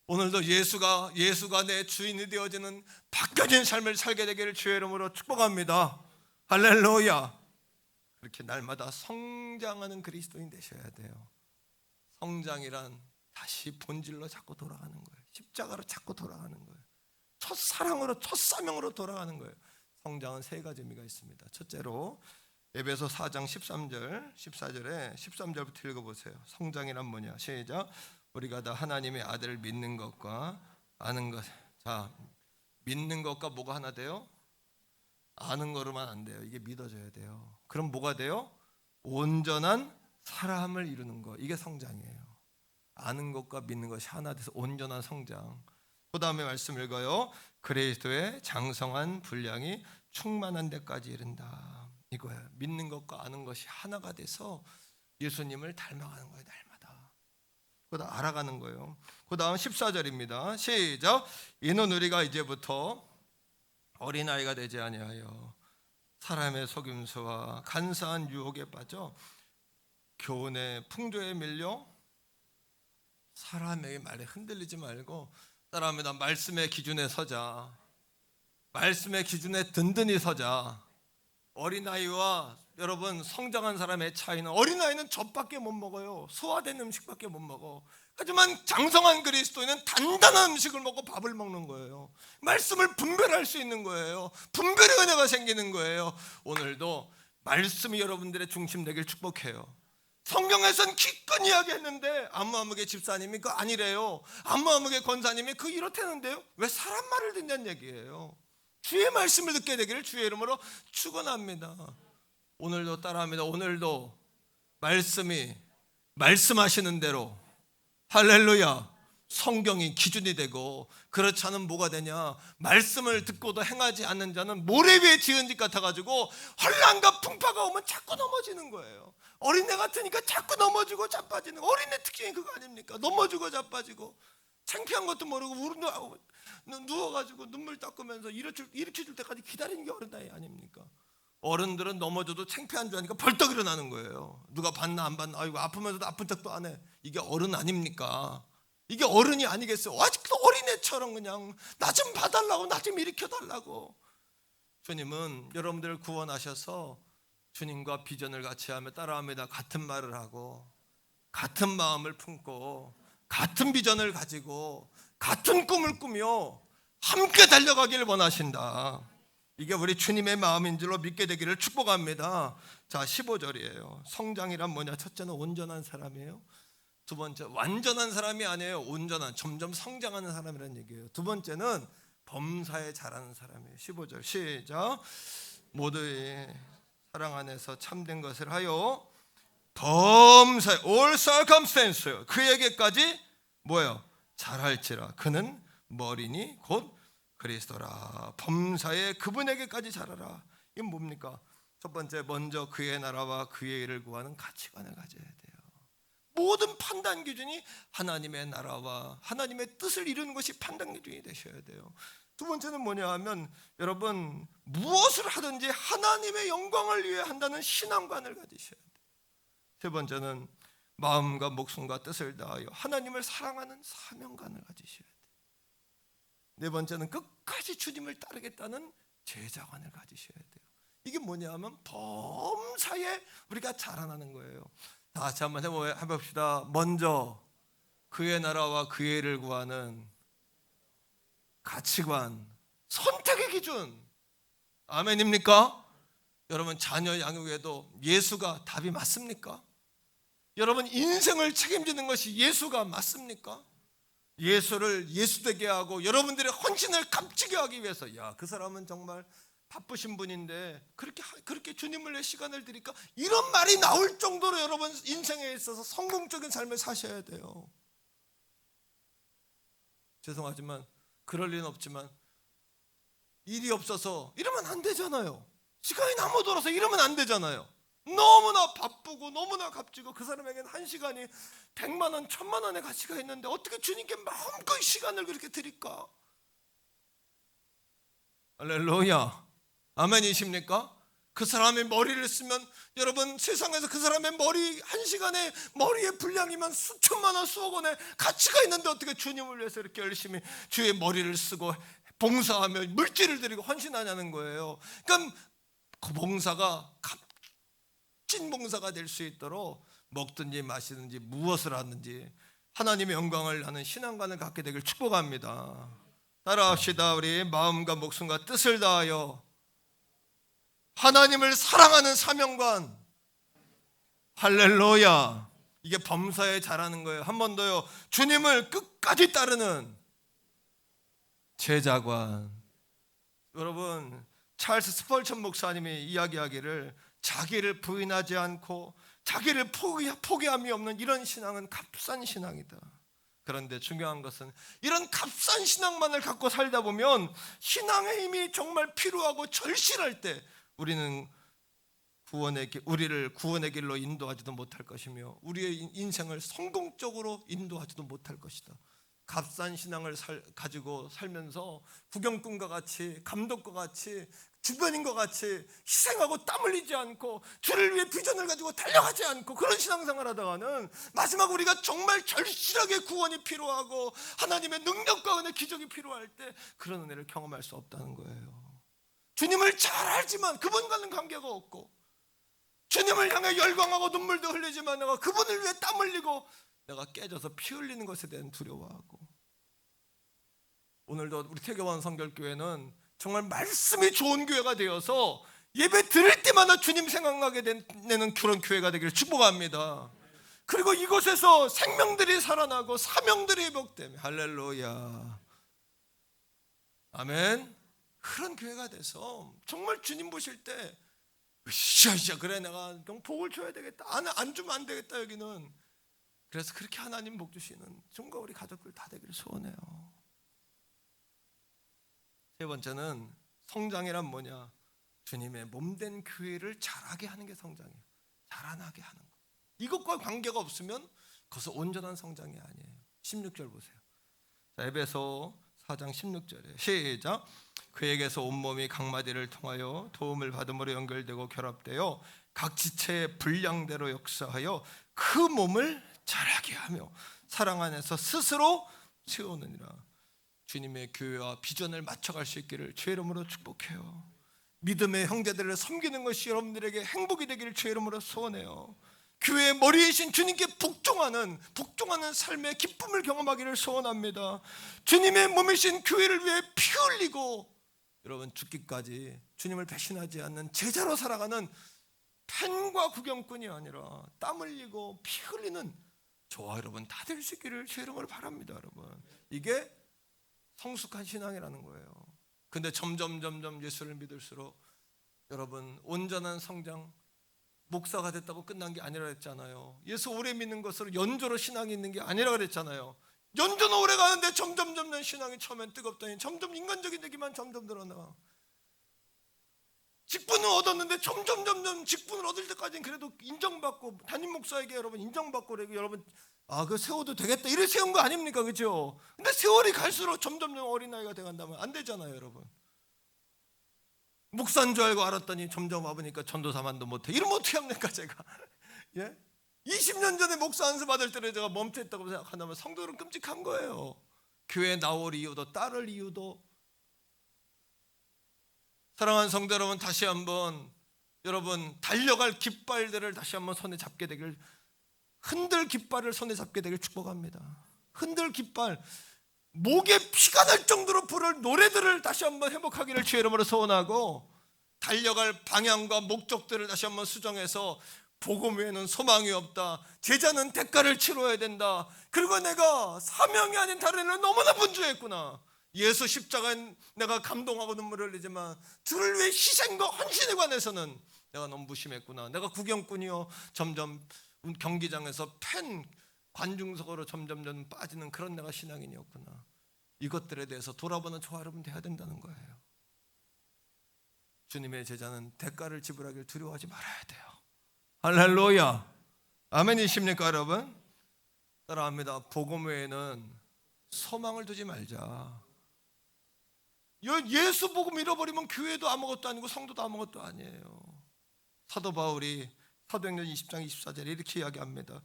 C: 오늘도 예수가 내 주인이 되어지는 바뀌어진 삶을 살게 되기를 주의 이름으로 축복합니다. 할렐루야. 그렇게 날마다 성장하는 그리스도인 되셔야 돼요. 성장이란 다시 본질로 자꾸 돌아가는 거예요. 십자가로 자꾸 돌아가는 거예요. 첫사랑으로, 첫사명으로 돌아가는 거예요. 성장은 세 가지 의미가 있습니다. 첫째로 에베소 4장 13절 14절에 13절부터 읽어보세요. 성장이란 뭐냐? 시작. 우리가 다 하나님의 아들을 믿는 것과 아는 것. 자, 믿는 것과 뭐가 하나 돼요? 아는 거로만 안 돼요. 이게 믿어져야 돼요. 그럼 뭐가 돼요? 온전한 사람을 이루는 거. 이게 성장이에요. 아는 것과 믿는 것이 하나 돼서 온전한 성장. 그 다음에 말씀 읽어요. 그리스도의 장성한 분량이 충만한 데까지 이른다. 이거예요. 믿는 것과 아는 것이 하나가 돼서 예수님을 닮아가는 거예요. 날마다. 그다음 알아가는 거예요. 그 다음 14절입니다. 시작. 이는 우리가 이제부터 어린아이가 되지 아니하여 사람의 속임수와 간사한 유혹에 빠져 교훈의 풍조에 밀려 사람의 말에 흔들리지 말고 따라합니다. 말씀의 기준에 서자. 말씀의 기준에 든든히 서자. 어린아이와 여러분 성장한 사람의 차이는 어린아이는 젖밖에 못 먹어요. 소화된 음식밖에 못 먹어. 하지만 장성한 그리스도인은 단단한 음식을 먹고 밥을 먹는 거예요. 말씀을 분별할 수 있는 거예요. 분별의 은혜가 생기는 거예요. 오늘도 말씀이 여러분들의 중심 되길 축복해요. 성경에서는 기껏 이야기했는데 안무아무개 집사님이 그거 아니래요. 안무아무개 권사님이 그거 이렇다는데요. 왜 사람 말을 듣냐는 얘기예요. 주의 말씀을 듣게 되기를 주의 이름으로 축원합니다. 오늘도 따라합니다. 오늘도 말씀이 말씀하시는 대로 할렐루야 성경이 기준이 되고 그렇지 않으면 뭐가 되냐? 말씀을 듣고도 행하지 않는 자는 모래 위에 지은 집 같아가지고 혼란과 풍파가 오면 자꾸 넘어지는 거예요. 어린애 같으니까 자꾸 넘어지고 자빠지는 거. 어린애 특징이 그거 아닙니까? 넘어지고 자빠지고 창피한 것도 모르고 누워가지고 눈물 닦으면서 일으켜줄 때까지 기다리는 게 어린아이 아닙니까? 어른들은 넘어져도 창피한 줄 아니까 벌떡 일어나는 거예요. 누가 봤나 안 봤나, 아이고 아프면서도 아픈 척도 안 해. 이게 어른 아닙니까? 이게 어른이 아니겠어요? 아직도 어린애처럼 그냥 나 좀 봐달라고, 나 좀 일으켜달라고. 주님은 여러분들을 구원하셔서 주님과 비전을 같이 하며 따라합니다. 같은 말을 하고 같은 마음을 품고 같은 비전을 가지고 같은 꿈을 꾸며 함께 달려가기를 원하신다. 이게 우리 주님의 마음인 줄로 믿게 되기를 축복합니다. 자, 15절이에요. 성장이란 뭐냐? 첫째는 온전한 사람이에요. 두 번째, 완전한 사람이 아니에요. 온전한, 점점 성장하는 사람이라는 얘기예요. 두 번째는 범사에 잘하는 사람이에요. 15절 시작. 모두의 사랑 안에서 참된 것을 하여 범사에 all circumstance 그에게까지 뭐예요? 잘할지라 그는 머리니 곧 그리스도라. 범사에 그분에게까지 잘하라. 이건 뭡니까? 첫 번째, 먼저 그의 나라와 그의 일을 구하는 가치관을 가져야 돼요. 모든 판단 기준이 하나님의 나라와 하나님의 뜻을 이루는 것이 판단 기준이 되셔야 돼요. 두 번째는 뭐냐 하면 여러분 무엇을 하든지 하나님의 영광을 위해 한다는 신앙관을 가지셔야 돼요. 세 번째는 마음과 목숨과 뜻을 다하여 하나님을 사랑하는 사명관을 가지셔야 돼요. 네 번째는 끝까지 주님을 따르겠다는 제자관을 가지셔야 돼요. 이게 뭐냐 하면 범사에 우리가 자라나는 거예요. 다시 한번 해봅시다. 먼저 그의 나라와 그의 일을 구하는 가치관, 선택의 기준. 아멘입니까? 여러분 자녀 양육에도 예수가 답이 맞습니까? 여러분 인생을 책임지는 것이 예수가 맞습니까? 예수를 예수되게 하고 여러분들의 헌신을 값지게 하기 위해서, 야, 그 사람은 정말 바쁘신 분인데 그렇게 주님을 위해 시간을 드릴까? 이런 말이 나올 정도로 여러분 인생에 있어서 성공적인 삶을 사셔야 돼요. 죄송하지만 그럴 리는 없지만 일이 없어서 이러면 안 되잖아요. 시간이 너무 들어서 이러면 안 되잖아요. 너무나 바쁘고 너무나 값지고 그 사람에게는 한 시간이 100만 원, 1000만 원의 가치가 있는데 어떻게 주님께 마음껏 시간을 그렇게 드릴까? 할렐루야. 아멘이십니까? 그 사람의 머리를 쓰면 여러분 세상에서 그 사람의 머리 한 시간에 머리의 분량이면 수천만 원, 수억 원의 가치가 있는데 어떻게 주님을 위해서 이렇게 열심히 주의 머리를 쓰고 봉사하며 물질을 드리고 헌신하냐는 거예요. 그러니까 그 봉사가 값진 봉사가 될 수 있도록 먹든지 마시든지 무엇을 하든지 하나님의 영광을 하는 신앙관을 갖게 되길 축복합니다. 따라합시다. 우리 마음과 목숨과 뜻을 다하여 하나님을 사랑하는 사명관. 할렐루야. 이게 범사에 잘하는 거예요. 한 번 더요. 주님을 끝까지 따르는 제자관. 여러분, 찰스 스펄천 목사님이 이야기하기를 자기를 부인하지 않고 자기를 포기함이 없는 이런 신앙은 값싼 신앙이다. 그런데 중요한 것은 이런 값싼 신앙만을 갖고 살다 보면 신앙의 힘이 정말 필요하고 절실할 때 우리를 구원의 길로 인도하지도 못할 것이며 우리의 인생을 성공적으로 인도하지도 못할 것이다. 값싼 신앙을 가지고 살면서 구경꾼과 같이, 감독과 같이, 주변인과 같이 희생하고 땀 흘리지 않고 주를 위해 비전을 가지고 달려가지 않고 그런 신앙생활 하다가는 마지막 우리가 정말 절실하게 구원이 필요하고 하나님의 능력과 은혜, 기적이 필요할 때 그런 은혜를 경험할 수 없다는 거예요. 주님을 잘 알지만 그분과는 관계가 없고, 주님을 향해 열광하고 눈물도 흘리지만 내가 그분을 위해 땀 흘리고 내가 깨져서 피 흘리는 것에 대한 두려워하고. 오늘도 우리 태교원 성결교회는 정말 말씀이 좋은 교회가 되어서 예배 드릴 때마다 주님 생각나게 되는 그런 교회가 되기를 축복합니다. 그리고 이곳에서 생명들이 살아나고 사명들이 회복되며, 할렐루야, 아멘. 그런 교회가 돼서 정말 주님 보실 때 으쌰 그래 내가 좀 복을 줘야 되겠다, 안 주면 안 되겠다 여기는. 그래서 그렇게 하나님 복 주시는 정말 우리 가족들 다 되기를 소원해요. 세 번째는 성장이란 뭐냐? 주님의 몸된 교회를 자라게 하는 게 성장이에요. 자라나게 하는 거. 이것과 관계가 없으면 그것은 온전한 성장이 아니에요. 16절 보세요. 자, 에베소 4장 16절에 시작. 그에게서 온몸이 각 마디를 통하여 도움을 받음으로 연결되고 결합되어 각 지체의 분량대로 역사하여 그 몸을 자라게 하며 사랑 안에서 스스로 채우느니라. 주님의 교회와 비전을 맞춰갈 수 있기를 주의 이름으로 축복해요. 믿음의 형제들을 섬기는 것이 여러분들에게 행복이 되기를 주의 이름으로 소원해요. 교회의 머리이신 주님께 복종하는 삶의 기쁨을 경험하기를 소원합니다. 주님의 몸이신 교회를 위해 피 흘리고 여러분 죽기까지 주님을 배신하지 않는 제자로 살아가는 팬과 구경꾼이 아니라 땀 흘리고 피 흘리는 저와 여러분 다 될 수 있기를 주의 이름으로 바랍니다. 여러분, 이게 성숙한 신앙이라는 거예요. 근데 점점 예수를 믿을수록 여러분 온전한 성장, 목사가 됐다고 끝난 게 아니라 그랬잖아요. 예수 오래 믿는 것으로 연조로 신앙이 있는 게 아니라 그랬잖아요. 연조는 오래 가는데 점점 신앙이 처음엔 뜨겁더니 점점 인간적인 얘기만 점점 늘어나. 직분을 얻었는데 점점 직분을 얻을 때까지는 그래도 인정받고 담임 목사에게 여러분 인정받고 그러고 여러분 그 세워도 되겠다 이래 세운 거 아닙니까? 그죠? 근데 세월이 갈수록 점점 어린아이가 돼간다면 안 되잖아요. 여러분, 목사인 줄 알고 알았더니 점점 와보니까 전도사만도 못해. 이러면 어떻게 합니까 제가? 예? 20년 전에 목사 안수 받을 때를 제가 멈췄다고 생각한다면 성도들은 끔찍한 거예요. 교회에 나올 이유도 따를 이유도. 사랑하는 성도 여러분, 다시 한번 여러분 달려갈 깃발들을 다시 한번 손에 잡게 되길, 흔들 깃발을 손에 잡게 되길 축복합니다. 흔들 깃발, 목에 피가 날 정도로 부를 노래들을 다시 한번 회복하기를 주의 이름으로 소원하고, 달려갈 방향과 목적들을 다시 한번 수정해서 복음 외에는 소망이 없다, 제자는 대가를 치러야 된다, 그리고 내가 사명이 아닌 다른 일을 너무나 분주했구나, 예수 십자가에 내가 감동하고 눈물을 흘리지만 주를 위해 희생과 헌신에 관해서는 내가 너무 무심했구나, 내가 구경꾼이요 점점 경기장에서 팬 관중석으로 점점 빠지는 그런 내가 신앙인이었구나. 이것들에 대해서 돌아보는 저와 여러분 돼야 된다는 거예요. 주님의 제자는 대가를 지불하길 두려워하지 말아야 돼요. 할렐루야, 아멘이십니까 여러분? 따라합니다. 복음 외에는 소망을 두지 말자. 예수 복음 잃어버리면 교회도 아무것도 아니고 성도도 아무것도 아니에요. 사도 바울이 사도행전 20장 24절에 이렇게 이야기합니다.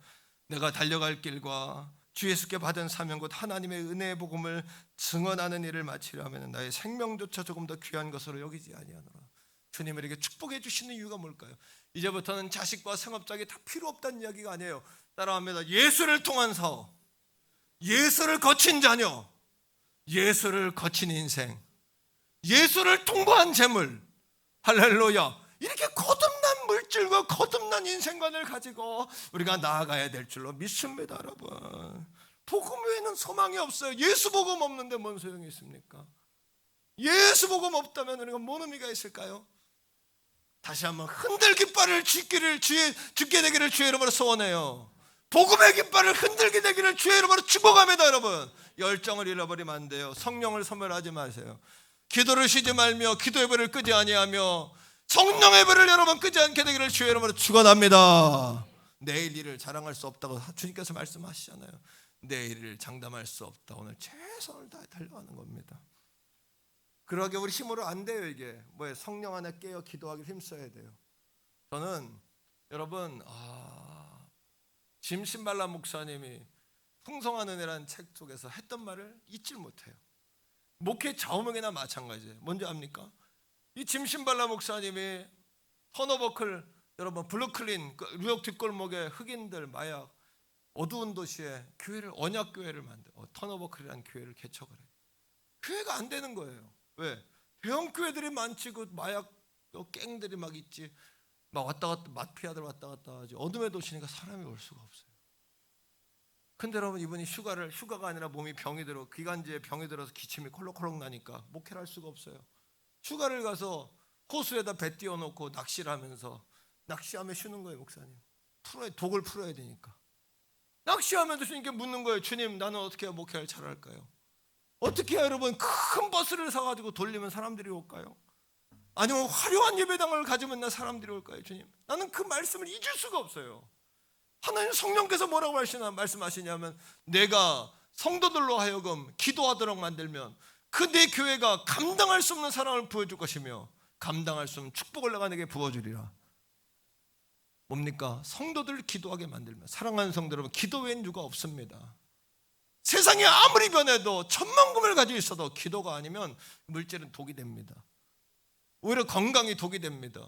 C: 내가 달려갈 길과 주 예수께 받은 사명 곧 하나님의 은혜의 복음을 증언하는 일을 마치려 하면 나의 생명조차 조금 더 귀한 것으로 여기지 아니하노라. 주님이 이렇게 축복해 주시는 이유가 뭘까요? 이제부터는 자식과 상업작이 다 필요 없다는 이야기가 아니에요. 따라합니다. 예수를 통한 사업, 예수를 거친 자녀, 예수를 거친 인생, 예수를 통보한 재물, 할렐루야, 이렇게 거듭난 물질과 거듭난 인생관을 가지고 우리가 나아가야 될 줄로 믿습니다. 여러분, 복음 외에는 소망이 없어요. 예수 복음 없는데 뭔 소용이 있습니까? 예수 복음 없다면 우리가 뭔 의미가 있을까요? 다시 한번 흔들 깃발을 쥐게 되기를 주의 이름으로 소원해요. 복음의 깃발을 흔들게 되기를 주의 이름으로 축복합니다. 여러분, 열정을 잃어버리면 안 돼요. 성령을 소멸하지 마세요. 기도를 쉬지 말며 기도의 불을 끄지 아니하며 성령의 불을 여러분 끄지 않게 되기를 주의 이름으로 축원합니다. 내일 일을 자랑할 수 없다고 주님께서 말씀하시잖아요. 내일을 장담할 수 없다. 오늘 최선을 다해 달려가는 겁니다. 그러게 우리 힘으로 안 돼요. 이게 뭐예요? 성령 안에 깨어 기도하기 힘써야 돼요. 저는 여러분 짐 신발람 목사님이 풍성한 은혜라는 책 속에서 했던 말을 잊질 못해요. 목회 좌우명이나 마찬가지예요. 뭔지 압니까? 이 짐 신발람 목사님이 터너버클, 여러분 블루클린 뉴욕 뒷골목에 흑인들 마약 어두운 도시에 교회를, 언약교회를 만들어 터너버클이라는 교회를 개척을 해요. 교회가 안 되는 거예요. 왜? 대형 교회들이 많지, 그 마약 갱들이 막 있지, 막 왔다 갔다 마피아들 왔다 갔다 하지. 어둠의 도시니까 사람이 올 수가 없어요. 근데 여러분, 이분이 휴가가 아니라 몸이 병이 들어, 기관지에 병이 들어서 기침이 콜록콜록 나니까 목회를 할 수가 없어요. 휴가를 가서 호수에다 배 띄워놓고 낚시를 하면서, 낚시하며 쉬는 거예요. 목사님, 독을 풀어야 되니까 낚시하면서 주님께 묻는 거예요. 주님, 나는 어떻게 해야 목회를 잘할까요? 어떻게 해야 여러분 큰 버스를 사가지고 돌리면 사람들이 올까요? 아니면 화려한 예배당을 가지면 나 사람들이 올까요? 주님, 나는 그 말씀을 잊을 수가 없어요. 하나님 성령께서 뭐라고 말씀하시냐면, 내가 성도들로 하여금 기도하도록 만들면 그 내 교회가 감당할 수 없는 사랑을 부어줄 것이며 감당할 수 없는 축복을 내가 내게 부어주리라. 뭡니까? 성도들 기도하게 만들면. 사랑하는 성도 여러분, 기도 외엔 누가 없습니다. 세상이 아무리 변해도 천만금을 가지고 있어도 기도가 아니면 물질은 독이 됩니다. 오히려 건강이 독이 됩니다.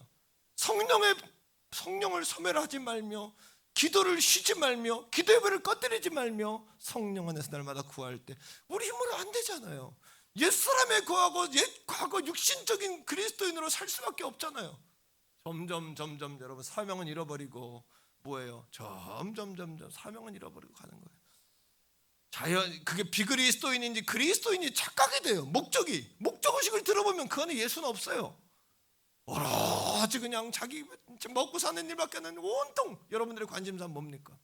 C: 성령을 소멸하지 말며 기도를 쉬지 말며 기도의 불을 꺼뜨리지 말며 성령 안에서 날마다 구할 때 우리 힘으로 안 되잖아요. 옛사람에 구하고 옛 과거 육신적인 그리스도인으로 살 수밖에 없잖아요. 점점 여러분 사명은 잃어버리고 뭐예요? 점점 사명은 잃어버리고 가는 거예요. 그게 비그리스도인인지 그리스도인이 착각이 돼요. 목적의식을 들어보면 그 안에 예수는 없어요. 오로지 그냥 자기 먹고 사는 일밖에 안 하는 온통 여러분들의 관심사는 뭡니까?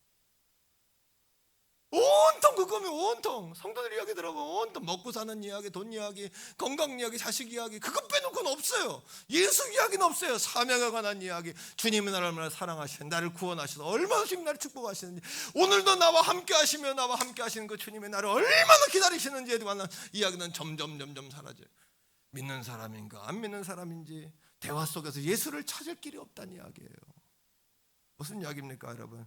C: 온통 그거면 온통 성도들 이야기 들어보면 온통 먹고 사는 이야기, 돈 이야기, 건강 이야기, 자식 이야기, 그것 빼놓고는 없어요. 예수 이야기는 없어요. 사명에 관한 이야기, 주님이 나를 얼마나 사랑하시는, 나를 구원하셔서 얼마나 주님 나를 축복하시는지, 오늘도 나와 함께 하시며 나와 함께 하시는 그 주님이 나를 얼마나 기다리시는지에 관한 이야기는 점점 사라져요. 믿는 사람인가 안 믿는 사람인지 대화 속에서 예수를 찾을 길이 없다는 이야기예요. 무슨 이야기입니까 여러분?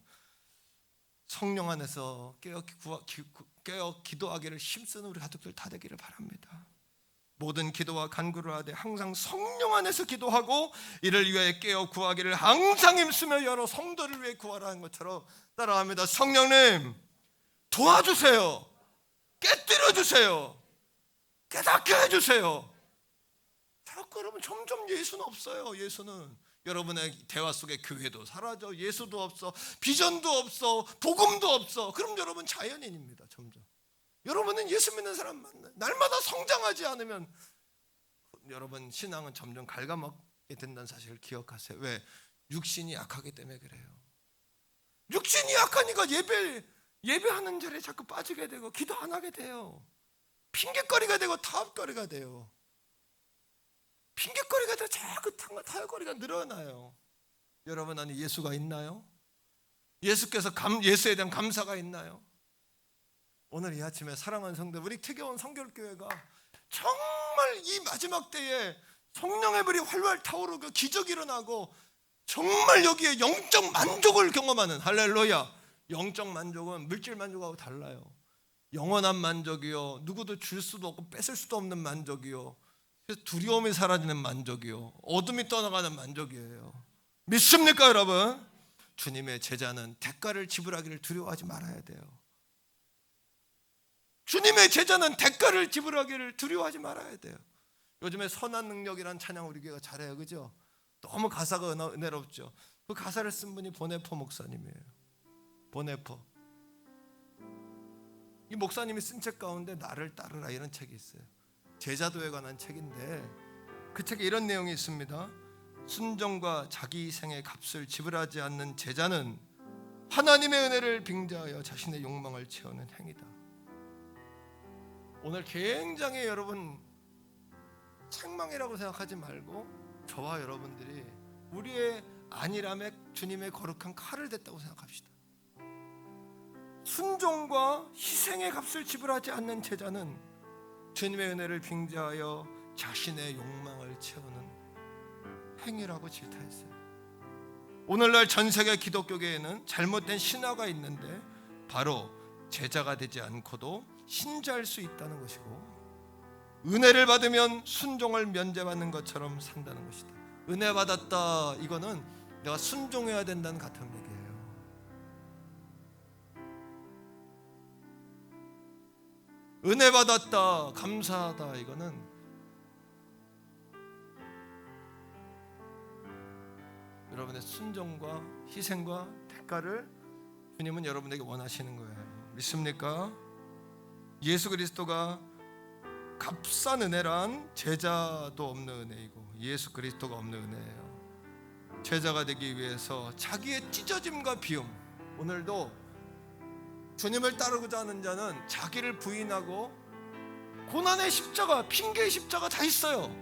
C: 성령 안에서 깨어 기도하기를 힘쓰는 우리 가족들 다 되기를 바랍니다. 모든 기도와 간구를 하되 항상 성령 안에서 기도하고 이를 위하여 깨어 구하기를 항상 힘쓰며 여러 성도를 위해 구하라는 것처럼 따라합니다. 성령님 도와주세요. 깨뜨려주세요. 깨닫게 해주세요. 자꾸 여러분 점점 예수는 없어요. 예수는 여러분의 대화 속에 교회도 사라져, 예수도 없어, 비전도 없어, 복음도 없어. 그럼 여러분 자연인입니다. 점점 여러분은 예수 믿는 사람 만나요. 날마다 성장하지 않으면 여러분 신앙은 점점 갉아먹게 된다는 사실을 기억하세요. 왜? 육신이 약하기 때문에 그래요. 육신이 약하니까 예배하는 자리에 자꾸 빠지게 되고 기도 안 하게 돼요. 핑계거리가 되고 타협거리가 돼요. 핑계거리가 되고 자꾸 타협거리가 늘어나요. 여러분 안에 예수가 있나요? 예수에 대한 감사가 있나요? 오늘 이 아침에 사랑하는 성도, 우리 특여원 성결교회가 정말 이 마지막 때에 성령의 불이 활활 타오르고 기적이 일어나고 정말 여기에 영적 만족을 경험하는, 할렐루야, 영적 만족은 물질 만족하고 달라요. 영원한 만족이요, 누구도 줄 수도 없고 뺏을 수도 없는 만족이요, 두려움이 사라지는 만족이요, 어둠이 떠나가는 만족이에요. 믿습니까 여러분? 주님의 제자는 대가를 지불하기를 두려워하지 말아야 돼요. 주님의 제자는 대가를 지불하기를 두려워하지 말아야 돼요. 요즘에 선한 능력이란 찬양 우리 교회가 잘해요, 그죠? 너무 가사가 은혜롭죠. 그 가사를 쓴 분이 보네포 목사님이에요. 보네포. 이 목사님이 쓴 책 가운데 나를 따르라 이런 책이 있어요. 제자도에 관한 책인데 그 책에 이런 내용이 있습니다. 순종과 자기 희생의 값을 지불하지 않는 제자는 하나님의 은혜를 빙자하여 자신의 욕망을 채우는 행위다. 오늘 굉장히 여러분 책망이라고 생각하지 말고 저와 여러분들이 우리의 안일함에 주님의 거룩한 칼을 댔다고 생각합시다. 순종과 희생의 값을 지불하지 않는 제자는 주님의 은혜를 빙자하여 자신의 욕망을 채우는 행위라고 질타했어요. 오늘날 전 세계 기독교계에는 잘못된 신화가 있는데 바로 제자가 되지 않고도 신자일 수 있다는 것이고, 은혜를 받으면 순종을 면제받는 것처럼 산다는 것이다. 은혜 받았다, 이거는 내가 순종해야 된다는 같은 얘기예요. 은혜 받았다, 감사하다, 이거는 여러분의 순종과 희생과 대가를 주님은 여러분에게 원하시는 거예요. 믿습니까? 예수 그리스도가 값싼 은혜란 제자도 없는 은혜이고 예수 그리스도가 없는 은혜예요. 제자가 되기 위해서 자기의 찢어짐과 비움, 오늘도 주님을 따르고자 하는 자는 자기를 부인하고 고난의 십자가, 핑계의 십자가 다 있어요.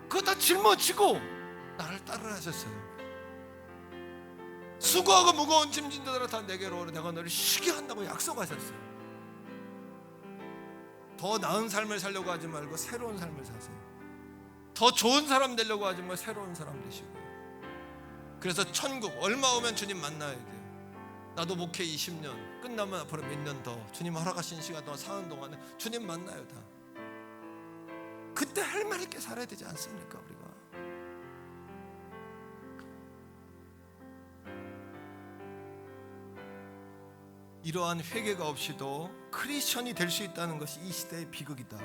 C: 그거 다 짊어지고 나를 따르라 하셨어요. 수고하고 무거운 짐진 자들아 다 내게로 오라, 내가 너를 쉬게 한다고 약속하셨어요. 더 나은 삶을 살려고 하지 말고 새로운 삶을 사세요. 더 좋은 사람 되려고 하지 말고 새로운 사람 되시고요. 그래서 천국 얼마 오면 주님 만나야 돼요. 나도 목회 20년 끝나면 앞으로 몇 년 더 주님 허락하신 시간 동안 사는 동안에 주님 만나요. 다 그때 할 말 있게 살아야 되지 않습니까? 우리가 이러한 회개가 없이도 크리스천이 될 수 있다는 것이 이 시대의 비극이다.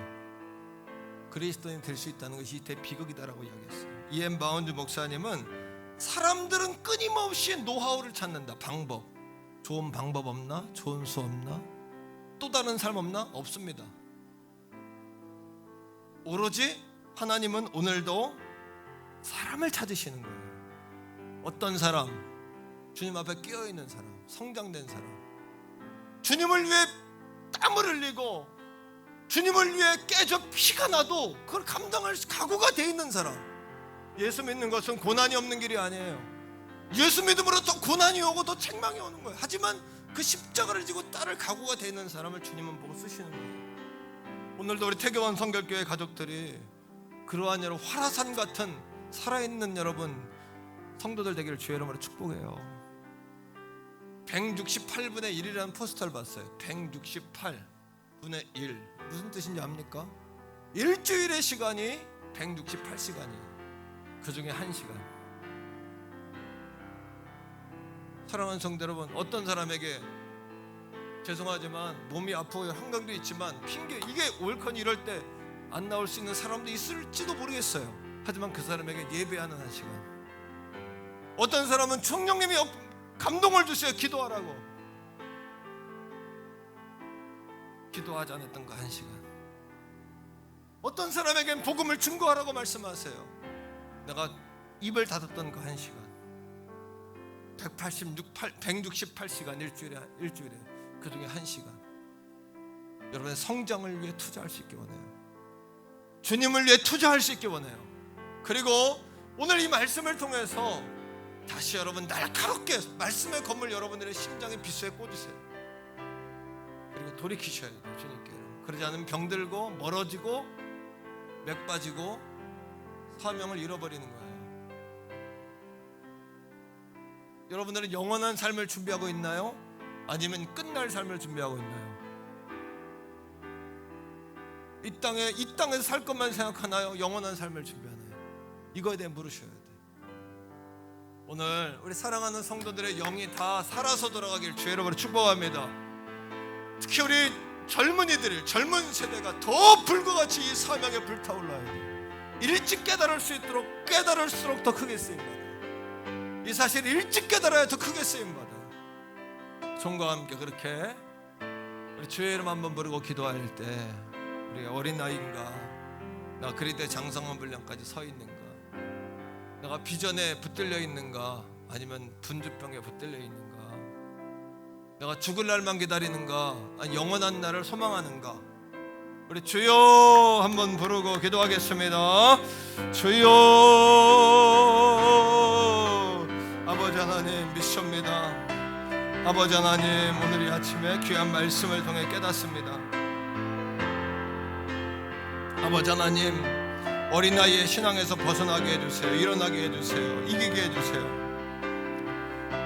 C: 그리스도인이 될 수 있다는 것이 이 시대의 비극이다라고 이야기했어요. 이엠 바운드 목사님은 사람들은 끊임없이 노하우를 찾는다. 방법. 좋은 방법 없나? 좋은 수 없나? 또 다른 삶 없나? 없습니다. 오로지 하나님은 오늘도 사람을 찾으시는 거예요. 어떤 사람? 주님 앞에 끼어있는 사람, 성장된 사람, 주님을 위해 땀을 흘리고 주님을 위해 깨져 피가 나도 그걸 감당할 각오가 돼 있는 사람. 예수 믿는 것은 고난이 없는 길이 아니에요. 예수 믿음으로 더 고난이 오고 더 책망이 오는 거예요. 하지만 그 십자가를 지고 따를 각오가 돼 있는 사람을 주님은 보고 쓰시는 거예요. 오늘도 우리 태교원 성결교회 가족들이 그러한 여러분 화라산 같은 살아있는 여러분 성도들 되기를 주의 이름으로 축복해요. 168분의 1이라는 포스터를 봤어요. 168분의 1 무슨 뜻인지 압니까? 일주일의 시간이 168시간이에요. 그 중에 1시간. 사랑하는 성도 여러분, 어떤 사람에게 죄송하지만 몸이 아프고 한강도 있지만 핑계 이게 옳거니 이럴 때 안 나올 수 있는 사람도 있을지도 모르겠어요. 하지만 그 사람에게 예배하는 1시간. 어떤 사람은 성령님이 감동을 주셔요. 기도하라고. 기도하지 않았던 거 1시간. 어떤 사람에겐 복음을 증거하라고 말씀하세요. 내가 입을 닫았던 거 1시간. 168시간 일주일에 그 중에 1시간. 여러분의 성장을 위해 투자할 수 있게 원해요. 주님을 위해 투자할 수 있게 원해요. 그리고 오늘 이 말씀을 통해서 다시 여러분 날카롭게 말씀의 검을 여러분들의 심장의 비수에 꽂으세요. 그리고 돌이키셔야 돼요. 주님께. 그러지 않으면 병들고 멀어지고 맥 빠지고 사명을 잃어버리는 거예요. 여러분들은 영원한 삶을 준비하고 있나요? 아니면 끝날 삶을 준비하고 있나요? 이 땅에서 살 것만 생각하나요? 영원한 삶을 준비하나요? 이거에 대해 물으셔야 돼요. 오늘 우리 사랑하는 성도들의 영이 다 살아서 돌아가길 주의 이름으로 축복합니다. 특히 우리 젊은이들, 젊은 세대가 더 불과 같이 이 사명에 불타올라야 돼요. 일찍 깨달을 수 있도록 깨달을수록 더 크게 쓰임받아요. 이 사실을 일찍 깨달아야 더 크게 쓰임받아요. 종과 함께 그렇게 우리 주의 이름 한번 부르고 기도할 때 우리 어린아이인가, 나 그리스도의 장성한 분량까지 서 있는가, 내가 비전에 붙들려 있는가, 아니면 분주병에 붙들려 있는가, 내가 죽을 날만 기다리는가, 아니 영원한 날을 소망하는가. 우리 주여 한번 부르고 기도하겠습니다. 주여. 아버지 하나님 믿습니다. 아버지 하나님, 오늘 이 아침에 귀한 말씀을 통해 깨닫습니다. 아버지 하나님, 어린아이의 신앙에서 벗어나게 해주세요. 일어나게 해주세요. 이기게 해주세요.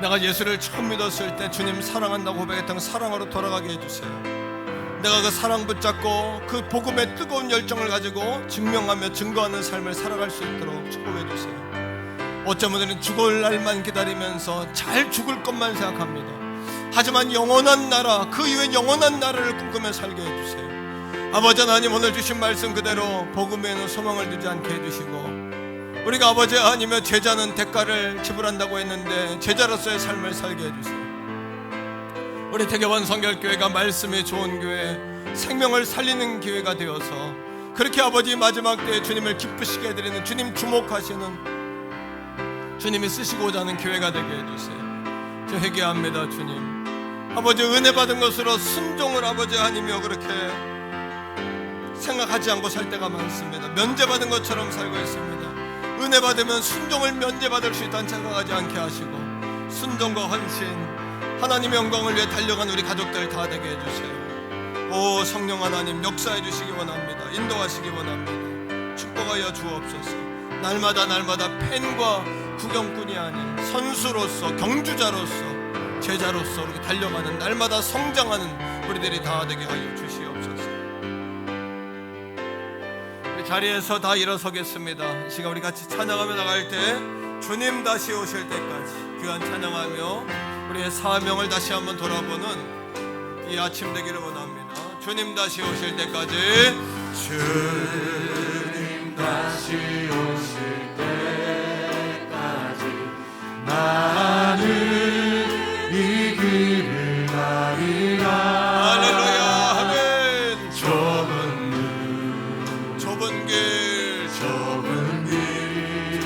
C: 내가 예수를 처음 믿었을 때 주님 사랑한다고 고백했던 사랑으로 돌아가게 해주세요. 내가 그 사랑 붙잡고 그 복음의 뜨거운 열정을 가지고 증명하며 증거하는 삶을 살아갈 수 있도록 축복해 주세요. 어쩌면 우리는 죽을 날만 기다리면서 잘 죽을 것만 생각합니다. 하지만 영원한 나라, 그 이후에 영원한 나라를 꿈꾸며 살게 해주세요. 아버지 하나님, 오늘 주신 말씀 그대로 복음에는 소망을 두지 않게 해주시고, 우리가 아버지 아니며 제자는 대가를 지불한다고 했는데 제자로서의 삶을 살게 해주세요. 우리 대교원 성결교회가 말씀이 좋은 교회, 생명을 살리는 기회가 되어서 그렇게 아버지 마지막 때에 주님을 기쁘시게 해드리는, 주님 주목하시는, 주님이 쓰시고자 하는 교회가 되게 해주세요. 저 회개합니다. 주님, 아버지 은혜 받은 것으로 순종을 아버지 아니며 그렇게 생각하지 않고 살 때가 많습니다. 면제받은 것처럼 살고 있습니다. 은혜 받으면 순종을 면제받을 수 있다는 생각하지 않게 하시고, 순종과 헌신, 하나님의 영광을 위해 달려간 우리 가족들 다 되게 해주세요. 오 성령 하나님, 역사해 주시기 원합니다. 인도하시기 원합니다. 축복하여 주옵소서. 날마다 팬과 구경꾼이 아닌 선수로서, 경주자로서, 제자로서 이렇게 달려가는, 날마다 성장하는 우리들이 다 되게 하여 주시옵소서. 우리 자리에서 다 일어서겠습니다. 이 시간 우리 같이 찬양하며 나갈 때, 주님 다시 오실 때까지 귀한 찬양하며 우리의 사명을 다시 한번 돌아보는 이 아침 되기를 원합니다. 주님 다시 오실 때까지, 주님 다시 오실 때까지 나는 이 길을 가리라. 할렐루야. 아멘. 좁은 길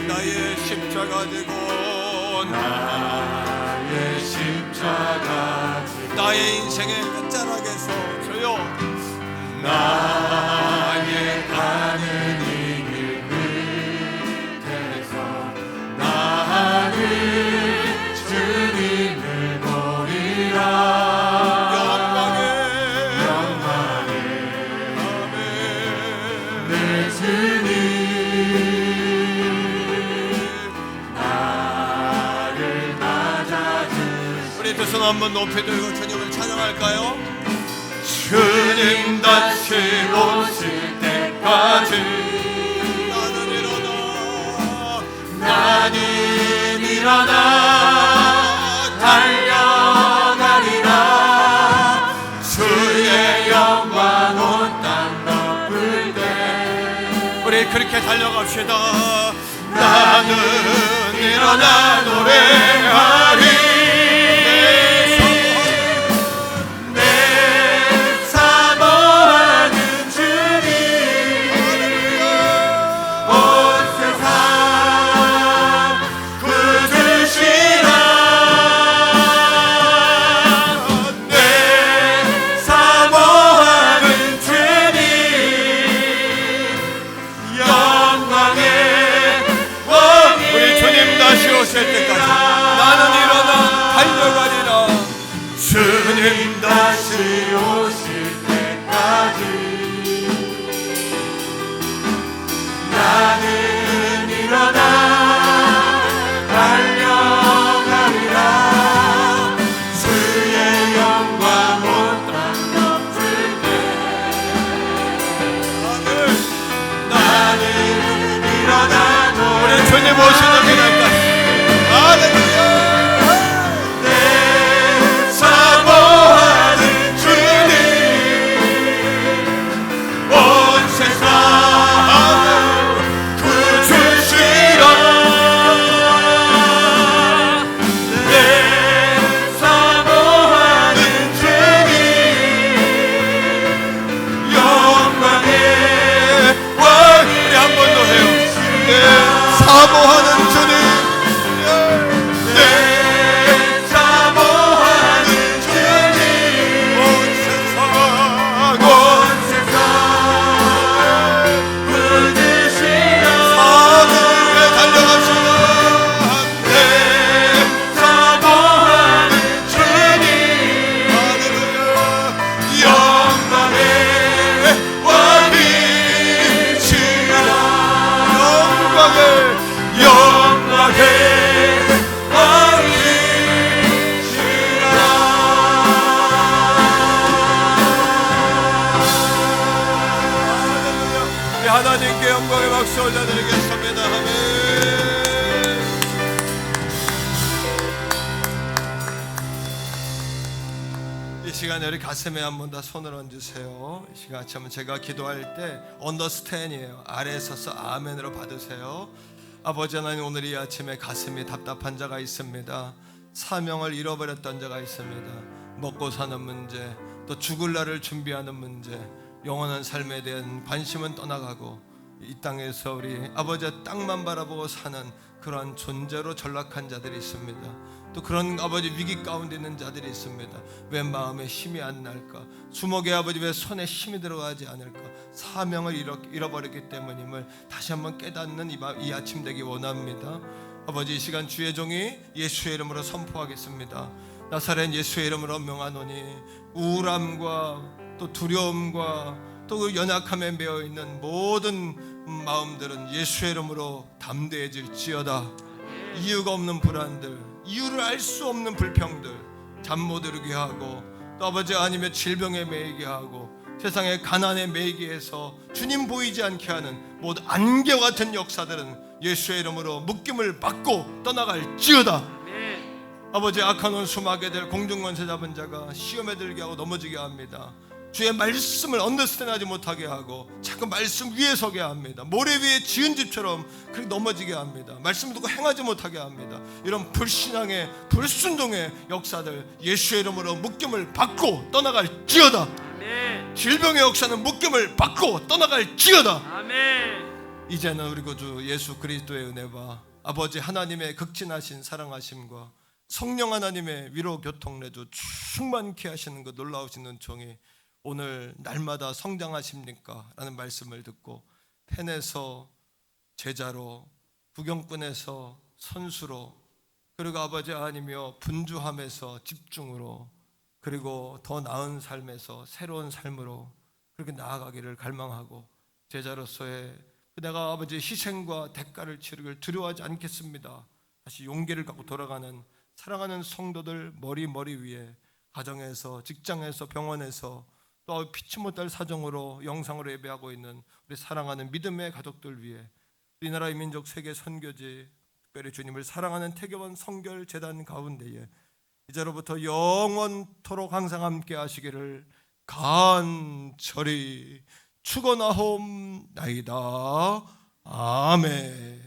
C: 나의 십자가 지고, 나의 십자가 지고, 나의 인생의 끝자락에서 주여 나의 가는 이 길 끝에서 나는 주님을 보리라. 영광에 아멘. 내 주님 나를 맞아주시. 우리 두 손 한번 높이 들고 주님을 찬양할까요? 주님 다시 오실 때까지 나는 일어나 달려가리라. 주의 영광 온 땅 덮을 때 우리 그렇게 달려갑시다. 나는 일어나 노래하리. 주님 다시 오실 때까지 나는 일어나 달려가리라. 주의 영광 온 땅 덮을 때 나는 일어나 우리 주님 오시는 그날까지. 할렐루야. 온 세상 그 사모하는 주님,
A: 사모하는 주님
C: 온 세상
A: 온 세상 부르시어
C: 하늘에 달려가시는
A: 사모하는 주님
C: 할렐루야.
A: 영광의 왕이시라 영광의
C: 우리 하나님께 영광의 박수 올려드리겠습니다. 아멘. 이 시간에 우리 가슴에 한 번 더 손을 얹으세요. 이 시간 아침은 제가 기도할 때 언더스탠이에요. 아래에 서서 아멘으로 받으세요. 아버지 하나님, 오늘 이 아침에 가슴이 답답한 자가 있습니다. 사명을 잃어버렸던 자가 있습니다. 먹고 사는 문제, 또 죽을 날을 준비하는 문제, 영원한 삶에 대한 관심은 떠나가고 이 땅에서 우리 아버지의 땅만 바라보고 사는 그러한 존재로 전락한 자들이 있습니다. 또 그런 아버지 위기 가운데 있는 자들이 있습니다. 왜 마음에 힘이 안 날까? 주먹에 아버지 왜 손에 힘이 들어가지 않을까? 사명을 잃어버렸기 때문임을 다시 한번 깨닫는 이 아침 되기 원합니다. 아버지, 이 시간 주의 종이 예수의 이름으로 선포하겠습니다. 나사렛 예수의 이름으로 명하노니 우울함과 또 두려움과 또 그 연약함에 매여 있는 모든 마음들은 예수의 이름으로 담대해질지어다. 이유가 없는 불안들, 이유를 알 수 없는 불평들, 잠 못 이루게 하고 또 아버지 아니면 질병에 매이게 하고 세상의 가난에 매이게 해서 주님 보이지 않게 하는 모든 안개 같은 역사들은 예수의 이름으로 묶임을 받고 떠나갈지어다. 아버지, 악한 원수 마귀들 공중권세 잡은 자가 시험에 들게 하고 넘어지게 합니다. 주의 말씀을 언더스탠하지 못하게 하고 자꾸 말씀 위에 서게 합니다. 모래 위에 지은 집처럼 그렇게 넘어지게 합니다. 말씀 듣고 행하지 못하게 합니다. 이런 불신앙의 불순종의 역사들 예수의 이름으로 묶임을 받고 떠나갈지어다.
A: 아멘.
C: 질병의 역사는 묶임을 받고 떠나갈지어다.
A: 아멘.
C: 이제는 우리 구주 예수 그리스도의 은혜와 아버지 하나님의 극진하신 사랑하심과 성령 하나님의 위로 교통내주 충만케 하시는 그 놀라우신 은총이 오늘 날마다 성장하십니까? 라는 말씀을 듣고 팬에서 제자로, 구경꾼에서 선수로, 그리고 아버지 하나님이여 분주함에서 집중으로, 그리고 더 나은 삶에서 새로운 삶으로 그렇게 나아가기를 갈망하고 제자로서의 내가 아버지 희생과 대가를 치르기를 두려워하지 않겠습니다. 다시 용기를 갖고 돌아가는 사랑하는 성도들 머리 위에 가정에서, 직장에서, 병원에서 또 피치 못할 사정으로 영상으로 예배하고 있는 우리 사랑하는 믿음의 가족들 위해 우리나라의 민족 세계 선교지, 특별히 주님을 사랑하는 태교원 성결 재단 가운데에 이제로부터 영원토록 항상 함께 하시기를 간절히 축원하옵나이다. 아멘.